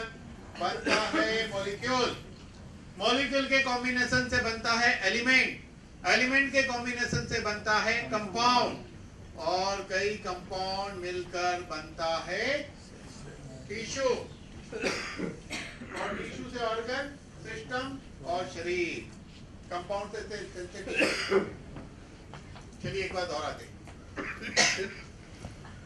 बनता है मॉलिक्यूल। मॉलिक्यूल के कॉम्बिनेशन से बनता है एलिमेंट। एलिमेंट के कॉम्बिनेशन से बनता है कंपाउंड, और कई कंपाउंड मिलकर बनता है टिश्यू, और टिश्यू से ऑर्गन, सिस्टम और शरीर। कंपाउंड से सेंसिटिव। चलिए एक बार दोहराते।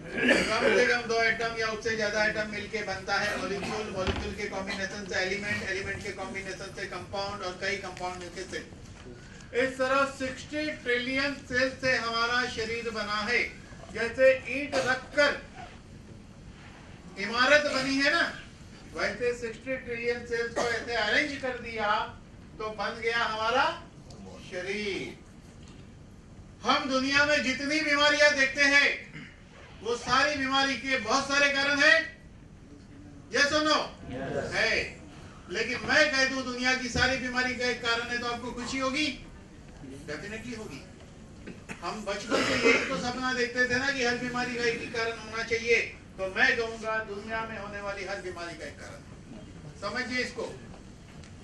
कम से कम 2 एटम या उससे ज्यादा एटम मिलके बनता है मॉलिक्यूल। मॉलिक्यूल के कॉम्बिनेशन से एलिमेंट, एलिमेंट के कॉम्बिनेशन से कंपाउंड, और कई कंपाउंड मिलके सेल। इस तरह 60 ट्रिलियन सेल से हमारा शरीर बना है। जैसे ईंट रखकर इमारत बनी है ना, वैसे 60 ट्रिलियन सेल्स को ऐसे अरेंज कर दिया तो बन गया हमारा शरीर। हम दुनिया में जितनी बीमारियां देखते हैं वो सारी बीमारी के बहुत सारे कारण हैं, यस और नो? है। लेकिन मैं कह दूं दुनिया की सारी बीमारी का एक कारण है, तो आपको खुशी होगी? डेफिनेटली होगी। हम बचपन से यही तो सपना देखते थे ना कि हर बीमारी का एक ही कारण होना चाहिए, तो मैं कहूंगा दुनिया में होने वाली हर बीमारी का एक कारण। समझिए इसको।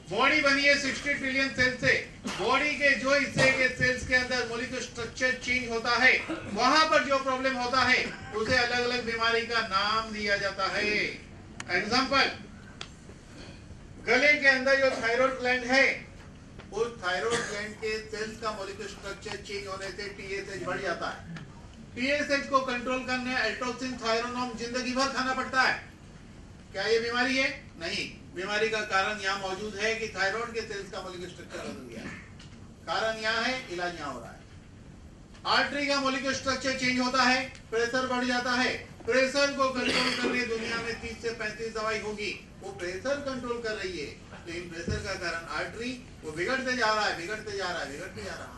बॉडी बनी है 60 ट्रिलियन सेल से। बॉडी के जो हिस्से के सेल्स के अंदर मॉलिक्यूलर स्ट्रक्चर चेंज होता है, वहां पर जो प्रॉब्लम होता है उसे अलग अलग बीमारी का नाम दिया जाता है। एग्जांपल, गले के अंदर जो थायराइड ग्लैंड है, उस थायराइड ग्लैंड के सेल्स का मॉलिक्यूलर स्ट्रक्चर चेंज होने से टीएसएच बढ़ जाता है। टीएसएच को कंट्रोल करने एल्ट्रोक्सिन, थायरोनोम जिंदगी भर खाना पड़ता है। क्या ये बीमारी है? नहीं। बीमारी का कारण यहाँ मौजूद है कि थायराइड के सेल्स का मॉलिक्यूलर स्ट्रक्चर बदल गया है। कारण यहाँ है, इलाज यहाँ हो रहा है। आर्टरी का मॉलिक्यूलर स्ट्रक्चर चेंज होता है, प्रेशर बढ़ जाता है। प्रेशर को कंट्रोल करने दुनिया में 30 से 35 दवाई होगी, वो प्रेशर कंट्रोल कर रही है। लेकिन प्रेशर का कारण आर्टरी, वो बिगड़ते जा रहा है, बिगड़ते जा रहा है, बिगड़ते जा रहा है।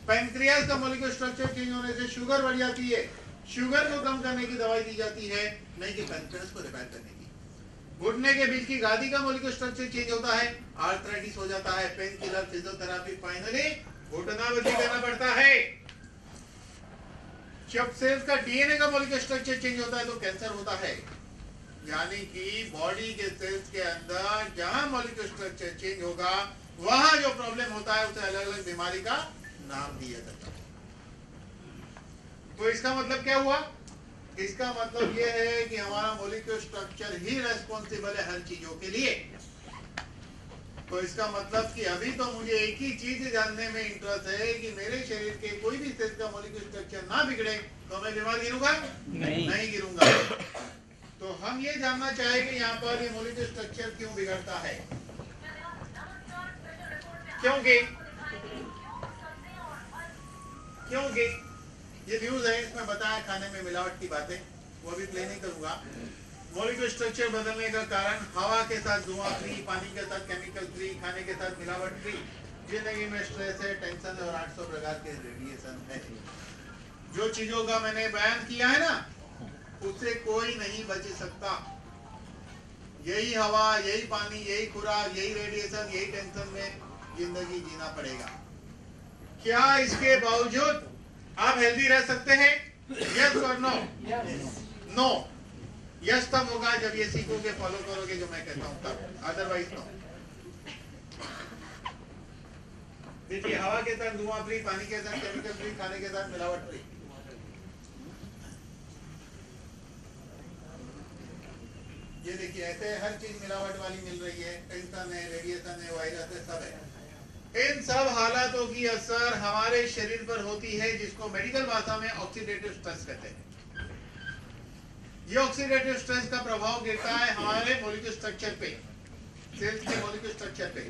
पैंक्रियास का मॉलिक्यूलर स्ट्रक्चर चेंज होने से शुगर बढ़ जाती है। शुगर को कम करने की दवाई दी जाती है, नहीं कि पैंक्रियास को रिपेयर करने की। घुटने के बीच की गादी का मॉलिक्यूलर स्ट्रक्चर चेंज होता है, आर्थराइटिस हो जाता है, पेन किलर, फिजियोथेरेपी, फाइनली घुटना बदली करना पड़ता है। जब सेल्स का डीएनए का मॉलिक्यूलर स्ट्रक्चर चेंज होता है तो कैंसर होता है। यानी कि बॉडी के सेल्स के अंदर जहां मॉलिक्यूलर स्ट्रक्चर चेंज होगा, वहां जो प्रॉब्लम होता है उसे अलग अलग बीमारी का नाम दिया जाता है। तो इसका मतलब क्या हुआ? इसका मतलब यह है कि हमारा मॉलिक्यूलर स्ट्रक्चर ही रेस्पॉन्सिबल है हर चीजों के लिए। तो इसका मतलब कि अभी तो मुझे एक ही चीज जानने में इंटरेस्ट है कि मेरे शरीर के कोई भी सेल का मॉलिक्यूलर स्ट्रक्चर ना बिगड़े तो मैं बीमार गिरूंगा? नहीं गिरूंगा। तो हम ये जानना चाहेंगे यहाँ पर ये मॉलिक्यूलर स्ट्रक्चर क्यों बिगड़ता है। क्योंकि ये न्यूज है, इसमें बताया खाने में मिलावट की बातें, वो भी प्ले नहीं करूंगा। मॉलिक्यूलर स्ट्रक्चर बदलने का कारण हवा के साथ धुआं फ्री, पानी के साथ केमिकल फ्री, खाने के साथ मिलावट फ्री, जिंदगी में स्ट्रेस है, टेंशन है और 800 प्रकार के रेडिएशन है। जो चीजों का मैंने बयान किया है ना, उससे कोई नहीं बच सकता। यही हवा, यही पानी, यही खुराक, यही रेडिएशन, यही टेंशन में जिंदगी जीना पड़ेगा। क्या इसके बावजूद आप हेल्दी रह सकते हैं? यस और नो? नो। यस तब होगा जब ये सीखोगे, फॉलो करोगे जो मैं कहता हूं तब, अदरवाइज नो। देखिए, हवा के साथ धुआं फ्री, पानी के साथ केमिकल फ्री, खाने के साथ मिलावट फ्री। ये देखिए, ऐसे हर चीज मिलावट वाली मिल रही है। टेंशन है, रेडिएशन है, वायरस है, सब है। इन सब हालातों की असर हमारे शरीर पर होती है, जिसको मेडिकल भाषा में ऑक्सीडेटिव स्ट्रेस कहते हैं। ये ऑक्सीडेटिव स्ट्रेस का प्रभाव गिरता है हमारे मॉलिक्यूलर स्ट्रक्चर पे, सेल्स के मॉलिक्यूलर स्ट्रक्चर पे,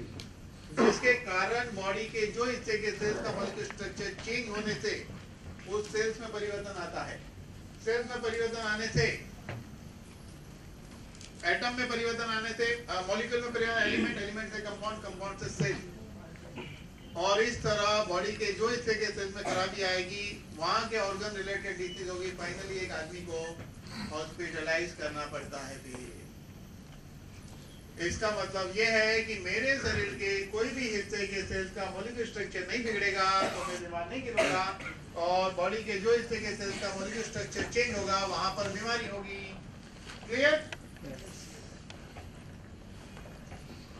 जिसके कारण बॉडी के जो हिस्से के सेल्स का मॉलिक्यूलर स्ट्रक्चर चेंज होने से उस सेल्स में परिवर्तन आता है। सेल्स में परिवर्तन आने से एटम में परिवर्तन आने से, मॉलिक्यूल में परिवर्तन, एलिमेंट, एलिमेंट से कंपाउंड, कंपाउंड से सेल, और इस तरह बॉडी के जो हिस्से के सेल्स में खराबी आएगी वहां के ऑर्गन रिलेटेड डिसीज होगी, फाइनली एक आदमी को हॉस्पिटलाइज करना पड़ता है। फिर इसका मतलब यह है कि मेरे शरीर के कोई भी हिस्से के सेल्स का मॉलिक्यूलर स्ट्रक्चर नहीं बिगड़ेगा तो मैं बीमार नहीं गिरूंगा, और बॉडी के जो हिस्से के सेल्स का मॉलिक्यूलर स्ट्रक्चर चेंज होगा वहां पर बीमारी होगी। क्लियर?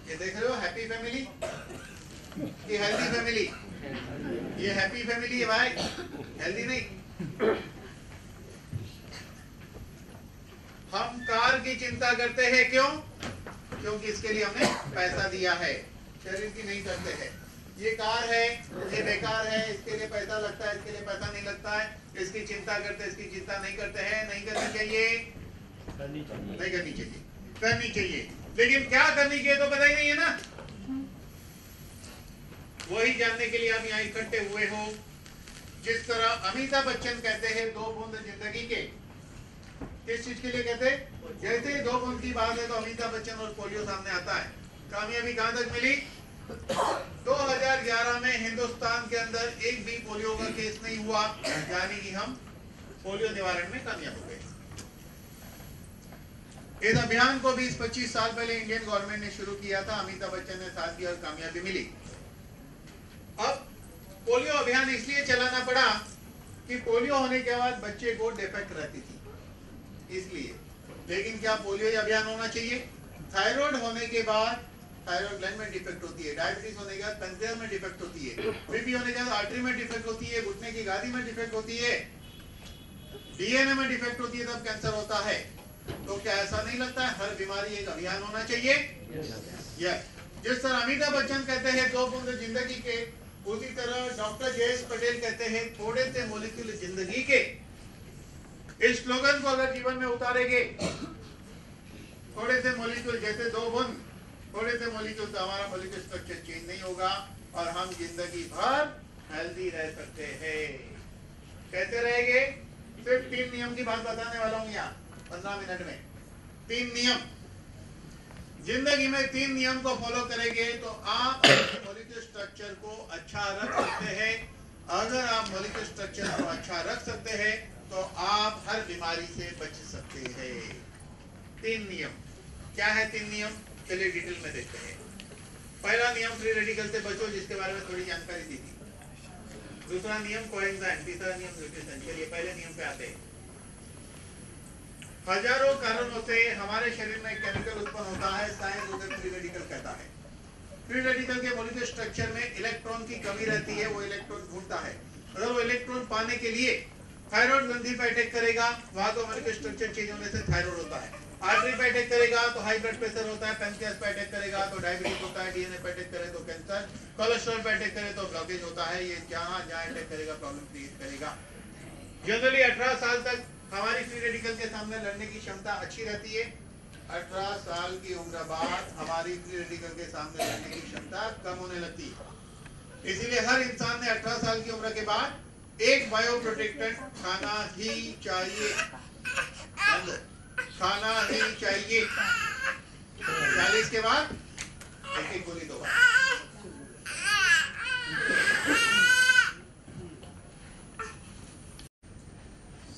ये देख रहे हो हैप्पी फैमिली, ये हेल्दी फैमिली, ये हैप्पी फैमिली है भाई, हेल्दी नहीं। हम कार की चिंता करते हैं, क्यों? क्योंकि इसके लिए हमने पैसा दिया है, शरीर की नहीं करते हैं। ये कार है, ये बेकार है, इसके लिए पैसा लगता है, इसके लिए पैसा नहीं लगता है, इसकी चिंता करते हैं, इसकी चिंता नहीं करते हैं। नहीं करनी चाहिए, नहीं करनी चाहिए, करनी चाहिए, लेकिन क्या करनी चाहिए तो पता ही नहीं है ना। वही जानने के लिए आप यहाँ इकट्ठे हुए हो। जिस तरह अमिताभ बच्चन कहते हैं 2 बूंद जिंदगी के, किस चीज के लिए कहते हैं? जैसे ही 2 बूंद की बात है तो अमिताभ बच्चन और पोलियो सामने आता है। कामयाबी कहां तक मिली? 2011 में हिंदुस्तान के अंदर एक भी पोलियो का केस नहीं हुआ, यानी कि हम पोलियो निवारण में कामयाब हो गए। इस अभियान को 20-25 साल पहले इंडियन गवर्नमेंट ने शुरू किया था, अमिताभ बच्चन ने साथ दिया और कामयाबी मिली। अब पोलियो अभियान इसलिए चलाना पड़ा कि पोलियो होने के बाद बच्चे को डिफेक्ट रहती थी, इसलिए। लेकिन क्या पोलियो अभियान होना चाहिए? थायराइड होने के बाद थायराइड ग्लैंड में डिफेक्ट होती है, डायबिटीज होने के बाद पैंक्रियास में डिफेक्ट होती है, बीपी होने के बाद आर्टरी में डिफेक्ट होती है, घुटने की गादी में डिफेक्ट होती है, डीएनए में डिफेक्ट होती है, तब कैंसर होता है। तो क्या ऐसा नहीं लगता है हर बीमारी एक अभियान होना चाहिए? यस। जिस तरह अमिताभ बच्चन कहते हैं 2 बूंद जिंदगी के, उसी तरह डॉक्टर जयेश पटेल कहते हैं थोड़े से मॉलिक्यूल जिंदगी के। इस स्लोगन को अगर जीवन में उतारेंगे, थोड़े से मॉलिक्यूल, जैसे 2 बूंद, थोड़े से मॉलिक्यूल, तो हमारा मॉलिक्यूल स्ट्रक्चर चेंज नहीं होगा और हम जिंदगी भर हेल्दी रह सकते हैं। कैसे रहेंगे? सिर्फ 3 नियम की बात बताने वाला हूं यहाँ 15 मिनट में। 3 नियम, जिंदगी में 3 नियम को फॉलो करेंगे तो आप मॉलिक्यूलर स्ट्रक्चर को अच्छा रख सकते हैं। अगर आप मॉलिक्यूलर स्ट्रक्चर को अच्छा रख सकते हैं तो आप हर बीमारी से बच सकते हैं। 3 नियम क्या है? 3 नियम चलिए डिटेल में देखते हैं। पहला नियम फ्री रेडिकल से बचो, जिसके बारे में थोड़ी जानकारी दी थी। दूसरा नियम कोएंजाइम, तीसरा नियम न्यूट्रिशन। चलिए पहले नियम पे आते हैं। हजारों कारणों से हमारे शरीर में केमिकल उत्पन्न होता है, साइंस उसे फ्री रेडिकल कहता है। फ्री रेडिकल के मॉलिक्यूलर स्ट्रक्चर में इलेक्ट्रॉन की कमी रहती है, वो इलेक्ट्रॉन ढूंढता है। अगर वो इलेक्ट्रॉन पाने के लिए थायराइड ग्रंथि पे अटैक करेगा, वहां तो मॉलिक्यूलर स्ट्रक्चर चेंज होने से थायराइड होता है। आर्टरी पे अटैक करेगा तो हाई ब्लड प्रेशर होता है, पैंक्रियास पे अटैक करेगा तो डायबिटीज होता है, डीएनए पे अटैक करे तो कैंसर, कोलेस्ट्रॉल पे अटैक करे तो ब्लॉकेज होता है। ये जहां जहां अटैक करेगा प्रॉब्लम क्रिएट करेगा। जनरली 18 साल तक हमारी फ्री रेडिकल के सामने लड़ने की क्षमता अच्छी रहती है। 18 साल की उम्र बाद हमारी फ्री रेडिकल के सामने लड़ने की क्षमता कम होने लगती है। इसीलिए हर इंसान ने 18 साल की उम्र के बाद एक बायो प्रोटेक्टेंट खाना ही चाहिए, खाना ही चाहिए। 40 के बाद एक गोली 2 बार।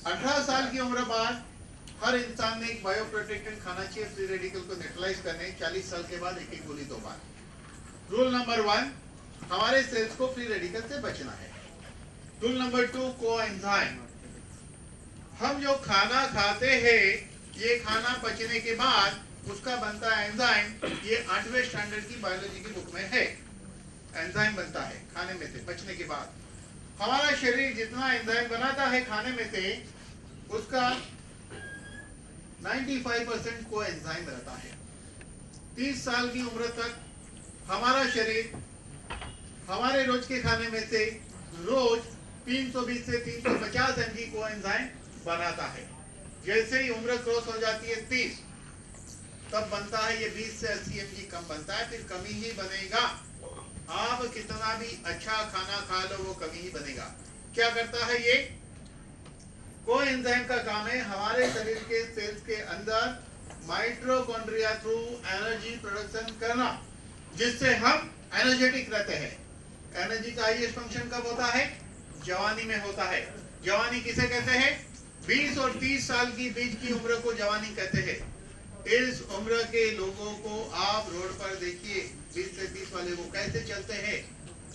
18 साल की उम्र बाद हर इंसान ने एक बायो प्रोटेक्टेंट खाना चाहिए फ्री रेडिकल को न्यूट्रलाइज करने। 40 साल के बाद एक गोली 2 बार। रूल नंबर 1, हमारे सेल्स को फ्री रेडिकल से बचना है। Rule number 2, coenzyme. हम जो खाना खाते हैं, ये खाना पचने के बाद उसका बनता है एंजाइम। ये 8वें स्टैंडर्ड की बायोलॉजी की बुक में है। एंजाइम बनता है खाने में से पचने के बाद। हमारा शरीर जितना एंजाइम बनाता है खाने में से, उसका 95% कोएंजाइम रहता है। 30 साल की उम्र तक हमारा शरीर हमारे रोज के खाने में से रोज 320 से 350 mg कोएंजाइम बनाता है। जैसे ही उम्र क्रॉस हो जाती है 30, तब बनता है ये 20 से 80 mg कम बनता है, फिर कमी ही बनेगा। आप कितना भी अच्छा खाना खा लो, वो कमी ही बनेगा। क्या करता है ये? कोएंजाइम का काम है हमारे शरीर के सेल्स के अंदर माइटोकॉन्ड्रिया थ्रू एनर्जी प्रोडक्शन करना, जिससे हम एनर्जेटिक रहते हैं। एनर्जी का हाईएस्ट फंक्शन कब होता है? जवानी में होता है। जवानी किसे कहते हैं? 20 और 30 साल की बीच की उम्र को जवानी कहते हैं। इस उम्र के लोगों को आप रोड पर देखिए, 20 से 30 वाले को कैसे चलते हैं?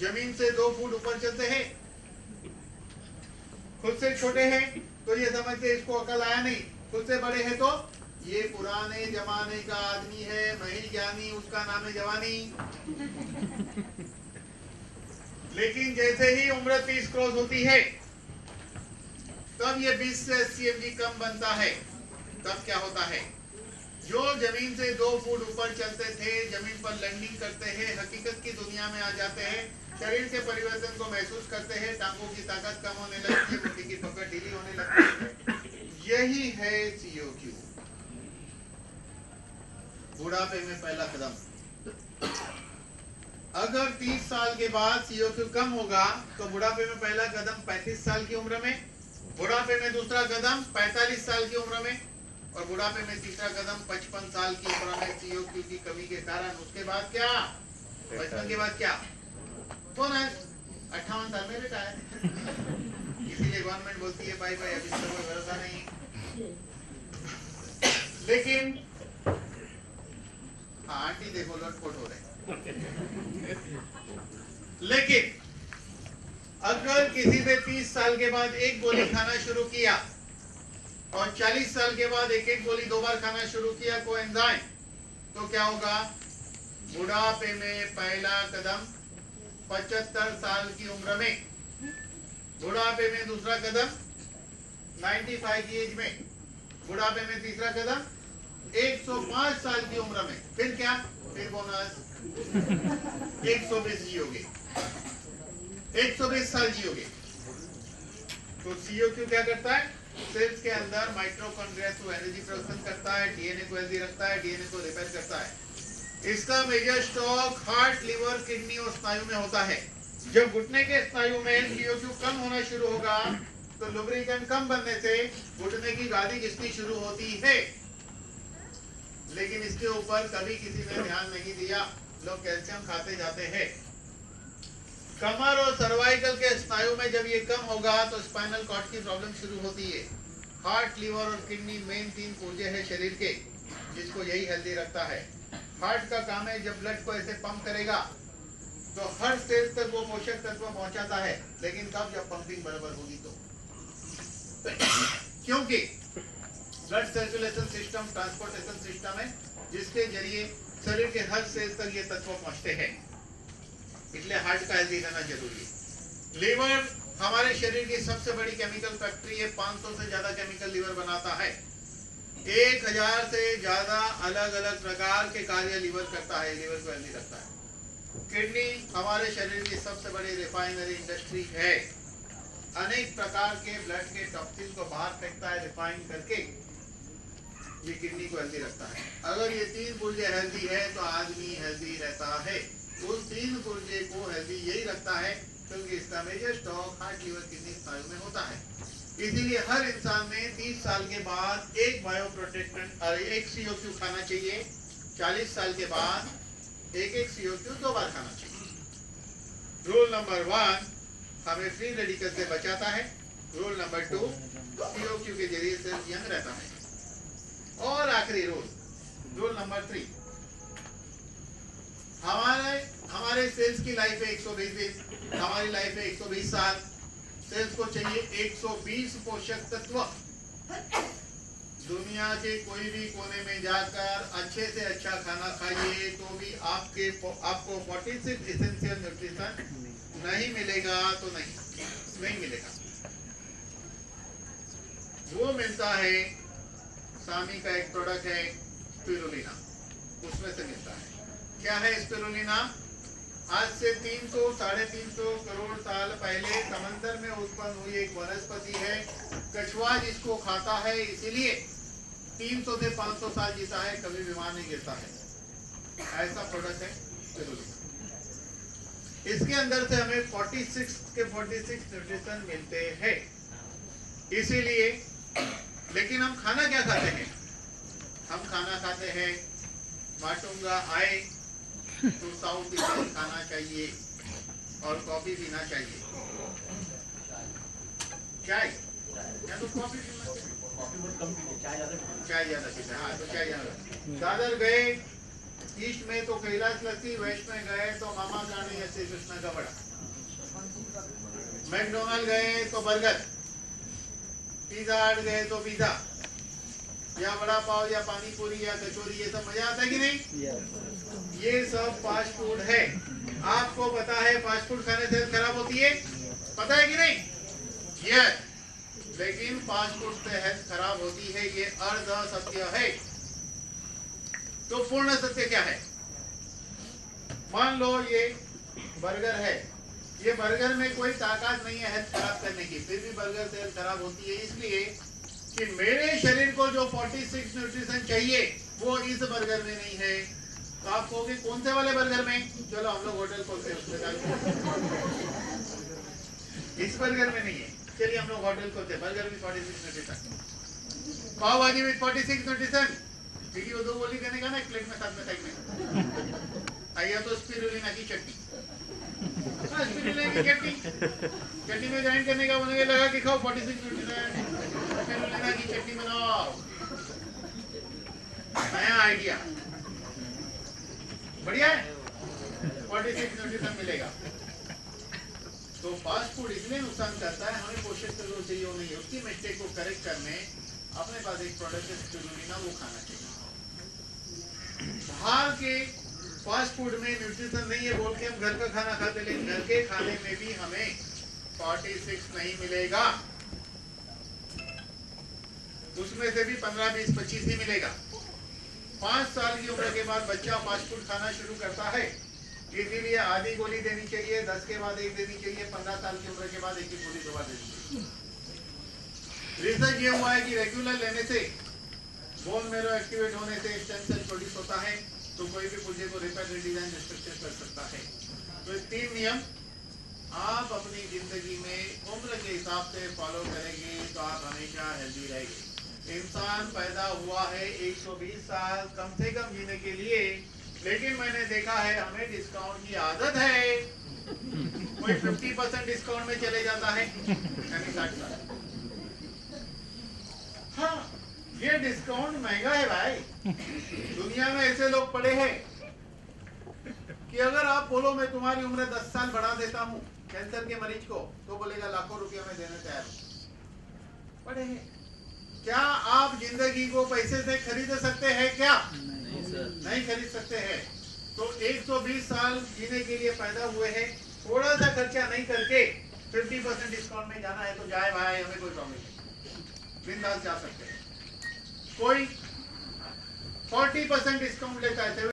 जमीन से 2 फुट ऊपर चलते हैं। खुद से छोटे हैं तो ये समझते इसको अकल आया नहीं, खुद से बड़े हैं तो ये पुराने जमाने का आदमी है, महिल ज्ञानी, उसका नाम है जवानी। लेकिन जैसे ही उम्र 30 क्रॉस होती है तब ये 20 से 80 mg कम बनता है। तब क्या होता है? जो जमीन से 2 फुट ऊपर चलते थे, जमीन पर लैंडिंग करते हैं, हकीकत की दुनिया में आ जाते हैं, शरीर के परिवर्तन को महसूस करते हैं, टांगों की ताकत कम होने लगती है, मुट्ठी की पकड़ ढीली होने लगती है। यही है COQ, बुढ़ापे में पहला कदम। अगर 30 साल के बाद COQ कम होगा तो बुढ़ापे में पहला कदम 35 साल की उम्र में, बुढ़ापे में दूसरा कदम 45 साल की उम्र में, और बुढ़ापे में तीसरा कदम 55 साल की उम्र में COQ की कमी के कारण। उसके बाद क्या? 55 के बाद क्या? कौन है? 58 साल में रिटायर। इसीलिए गवर्नमेंट बोलती है भाई अभी तो कोई भरोसा नहीं। लेकिन हाँ, आंटी देखो लटपट हो रहे। लेकिन अगर किसी ने 30 साल के बाद एक गोली खाना शुरू किया और 40 साल के बाद एक एक गोली 2 बार खाना शुरू किया कोएंजाइम, तो क्या होगा? बुढ़ापे में पहला कदम 75 साल की उम्र में, बुढ़ापे में दूसरा कदम 95 की एज में, बुढ़ापे में तीसरा कदम 105 साल की उम्र में। फिर क्या? फिर बोनस 120 जियोगे, 120 साल जियोगे। तो COQ क्या करता है? सेल्स के अंदर माइटोकॉन्ड्रिया थ्रू एनर्जी प्रोडक्शन करता है, डीएनए को हेल्दी रखता है, डीएनए को रिपेयर करता है। इसका major stock heart, liver, kidney और स्नायु में होता है। जब घुटने के स्नायु में COQ कम होना शुरू होगा तो लुब्रिकेंट कम बनने से घुटने की गादी घिसनी शुरू होती है। लेकिन इसके ऊपर कभी किसी ने ध्यान नहीं दिया, लोग कैल्शियम खाते जाते हैं। कमर और सर्वाइकल के स्नायु में जब ये कम होगा तो स्पाइनल कॉर्ड की प्रॉब्लम शुरू होती है। हार्ट, लिवर और किडनी मेन 3 पुर्जे हैं शरीर के, जिसको यही हेल्दी रखता है। हार्ट का काम है जब ब्लड को ऐसे पंप करेगा तो हर सेल तक वो पोषक तत्व पहुंचाता है। लेकिन कब? जब पंपिंग बराबर होगी तो। क्योंकि blood circulation system transportation system है जिसके जरिए शरीर के हर सेल तक ये तत्व पहुंचते हैं। इसलिए हार्ट का हेल्दी रहना जरूरी है। लिवर हमारे शरीर की सबसे बड़ी केमिकल फैक्ट्री है, 500 से ज्यादा केमिकल लिवर बनाता है। 1000 से ज्यादा अलग अलग प्रकार के कार्य लिवर करता है, लिवर को हेल्दी रखता है। किडनी हमारे शरीर की सबसे बड़ी रिफाइनरी इंडस्ट्री है, अनेक प्रकार के ब्लड के टॉक्सिन को बाहर फेंकता है रिफाइन करके, ये किडनी को हेल्दी रखता है। अगर ये 3 पुर्जे हेल्दी है तो आदमी हेल्दी रहता है। उस 3 पुर्जे को हेल्दी यही रखता है क्योंकि इसका major stock heart, liver, kidney, स्नायु में होता है। इसीलिए हर इंसान ने 30 साल के बाद एक बायोप्रोटेक्टेंट और एक COQ खाना चाहिए। 40 साल के बाद एक COQ 2 बार खाना चाहिए। रूल नंबर 1 हमें फ्री रेडिकल से बचाता है। रूल नंबर 2 COQ के जरिए सेल यंग रहता है। और आखिरी रूल नंबर 3, हमारे सेल्स की लाइफ है 120 दिन, हमारी लाइफ है 120 साल। सेल्स को चाहिए 120 पोषक तत्व। दुनिया के कोई भी कोने में जाकर अच्छे से अच्छा खाना खाइए तो भी आपको 46 एसेंशियल न्यूट्रिशन नहीं मिलेगा तो नहीं मिलेगा। वो मिलता है, सामी का एक प्रोडक्ट है स्पिरुलिना, उसमें से मिलता है। क्या है स्पिरुलिना? आज से 300-350 करोड़ साल पहले समंदर में उत्पन्न हुई एक वनस्पति है। कछुआ जिसको खाता है इसीलिए 300 से 500 साल जीता है, कभी बीमार नहीं गिरता है। ऐसा प्रोडक्ट है स्पिरुलिना। इसके अंदर से हमें 46 न्यूट्रिशन मिलते हैं। इसीलिए लेकिन हम खाना क्या खाते हैं? हम खाना खाते हैं, बांटूंगा आए तो साउथ इंडियन खाना चाहिए और कॉफी पीना चाहिए। चाय या तो कॉफी पीना चाहिए, चाय ज्यादा पीते हैं। हाँ तो चाय ज्यादा। दादर गए ईस्ट में तो कैलाश लस्सी, वेस्ट में गए तो मामा गाने या श्री कृष्ण का बड़ा, मैकडोनल्ड गए तो बर्गर, पिज्जा हट गए तो पिज्जा या बड़ा पाव या पानी पूरी या कचौरी, ये सब मजा आता है कि नहीं? ये सब फास्ट फूड है। आपको पता है फास्ट फूड खाने से खराब होती है, पता है कि नहीं? यस, लेकिन फास्ट फूड से हेल्थ खराब होती है, ये अर्ध सत्य है। तो पूर्ण सत्य क्या है? मान लो ये बर्गर है, ये बर्गर में कोई ताकत नहीं है हेल्थ खराब करने की, फिर भी बर्गर से हेल्थ खराब होती है, इसलिए कि मेरे शरीर को जो 46 न्यूट्रिशन चाहिए वो इस बर्गर में नहीं है। तो आप कहोगे कौन से वाले बर्गर में? चलो हम लोग होटल खोलते हैं उसमें इस बर्गर में नहीं है, चलिए हम लोग होटल खोलते हैं, बर्गर में 46 न्यूट्रिशन, पाव भाजी में 46 न्यूट्रिशन, क्योंकि वो दो गोली देने का ना एक प्लेट में, साथ में साइड में आइए तो स्पिरुलिना की चटनी, स्पिरुलिना की चटनी में ग्राइंड करने का बनेगा, लगा के खाओ 46 न्यूट्रिशन, स्पिरुलिना की चटनी बनाओ, नया आइडिया, बढ़िया है, 46 न्यूट्रिशन मिलेगा। तो फास्ट फूड इसलिए नुकसान करता है, हमें पोषक तत्व चाहिए वो नहीं है, उसकी मिस्टेक को करेक्ट करने अपने पास एक प्रोडक्ट है स्पिरुलिना, वो खाना चाहिए। बाहर के फास्ट फूड में न्यूट्रिशन नहीं है बोल के हम घर का खाना खाते, लेकिन घर के खाने में भी हमें 46 नहीं मिलेगा, उसमें से भी 15, 20, 25 ही मिलेगा। 5 साल की उम्र के बाद बच्चा फास्ट फूड खाना शुरू करता है, इसीलिए आधी गोली देनी चाहिए, 10 के बाद एक देनी चाहिए, 15 साल की उम्र के बाद एक ही गोली दो बार देनी चाहिए। रिसर्च ये हुआ है कि रेगुलर लेने से बोन मेरो एक्टिवेट होने से स्टेम सेल प्रोड्यूस होता है, तो कोई भी पुर्जे को रिपेयर, रिडिजाइन, रिस्ट्रक्चर कर सकता है। तो ये 3 नियम आप अपनी जिंदगी में उम्र के हिसाब से फॉलो करेंगे तो आप हमेशा हेल्दी रहेंगे। इंसान पैदा हुआ है 120 साल कम से कम जीने के लिए, लेकिन मैंने देखा है हमें डिस्काउंट की आदत है, कोई 50% डिस्काउंट में चले जाता है, यानी 60 साल। हाँ, ये डिस्काउंट महंगा है भाई। दुनिया में ऐसे लोग पड़े हैं कि अगर आप बोलो मैं तुम्हारी उम्र 10 साल बढ़ा देता हूँ कैंसर के मरीज को, तो बोलेगा लाखों रुपया में देने तैयार हूँ। पड़े हैं। क्या आप जिंदगी को पैसे से खरीद सकते हैं? क्या नहीं खरीद सकते हैं। तो 120 साल जीने के लिए पैदा हुए हैं, थोड़ा सा खर्चा नहीं करके 50% डिस्काउंट में जाना है तो जाए भाई, हमें कोई प्रॉब्लम नहीं, बिंदास जा सकते हैं। कोई 40% डिस्काउंट लेता है,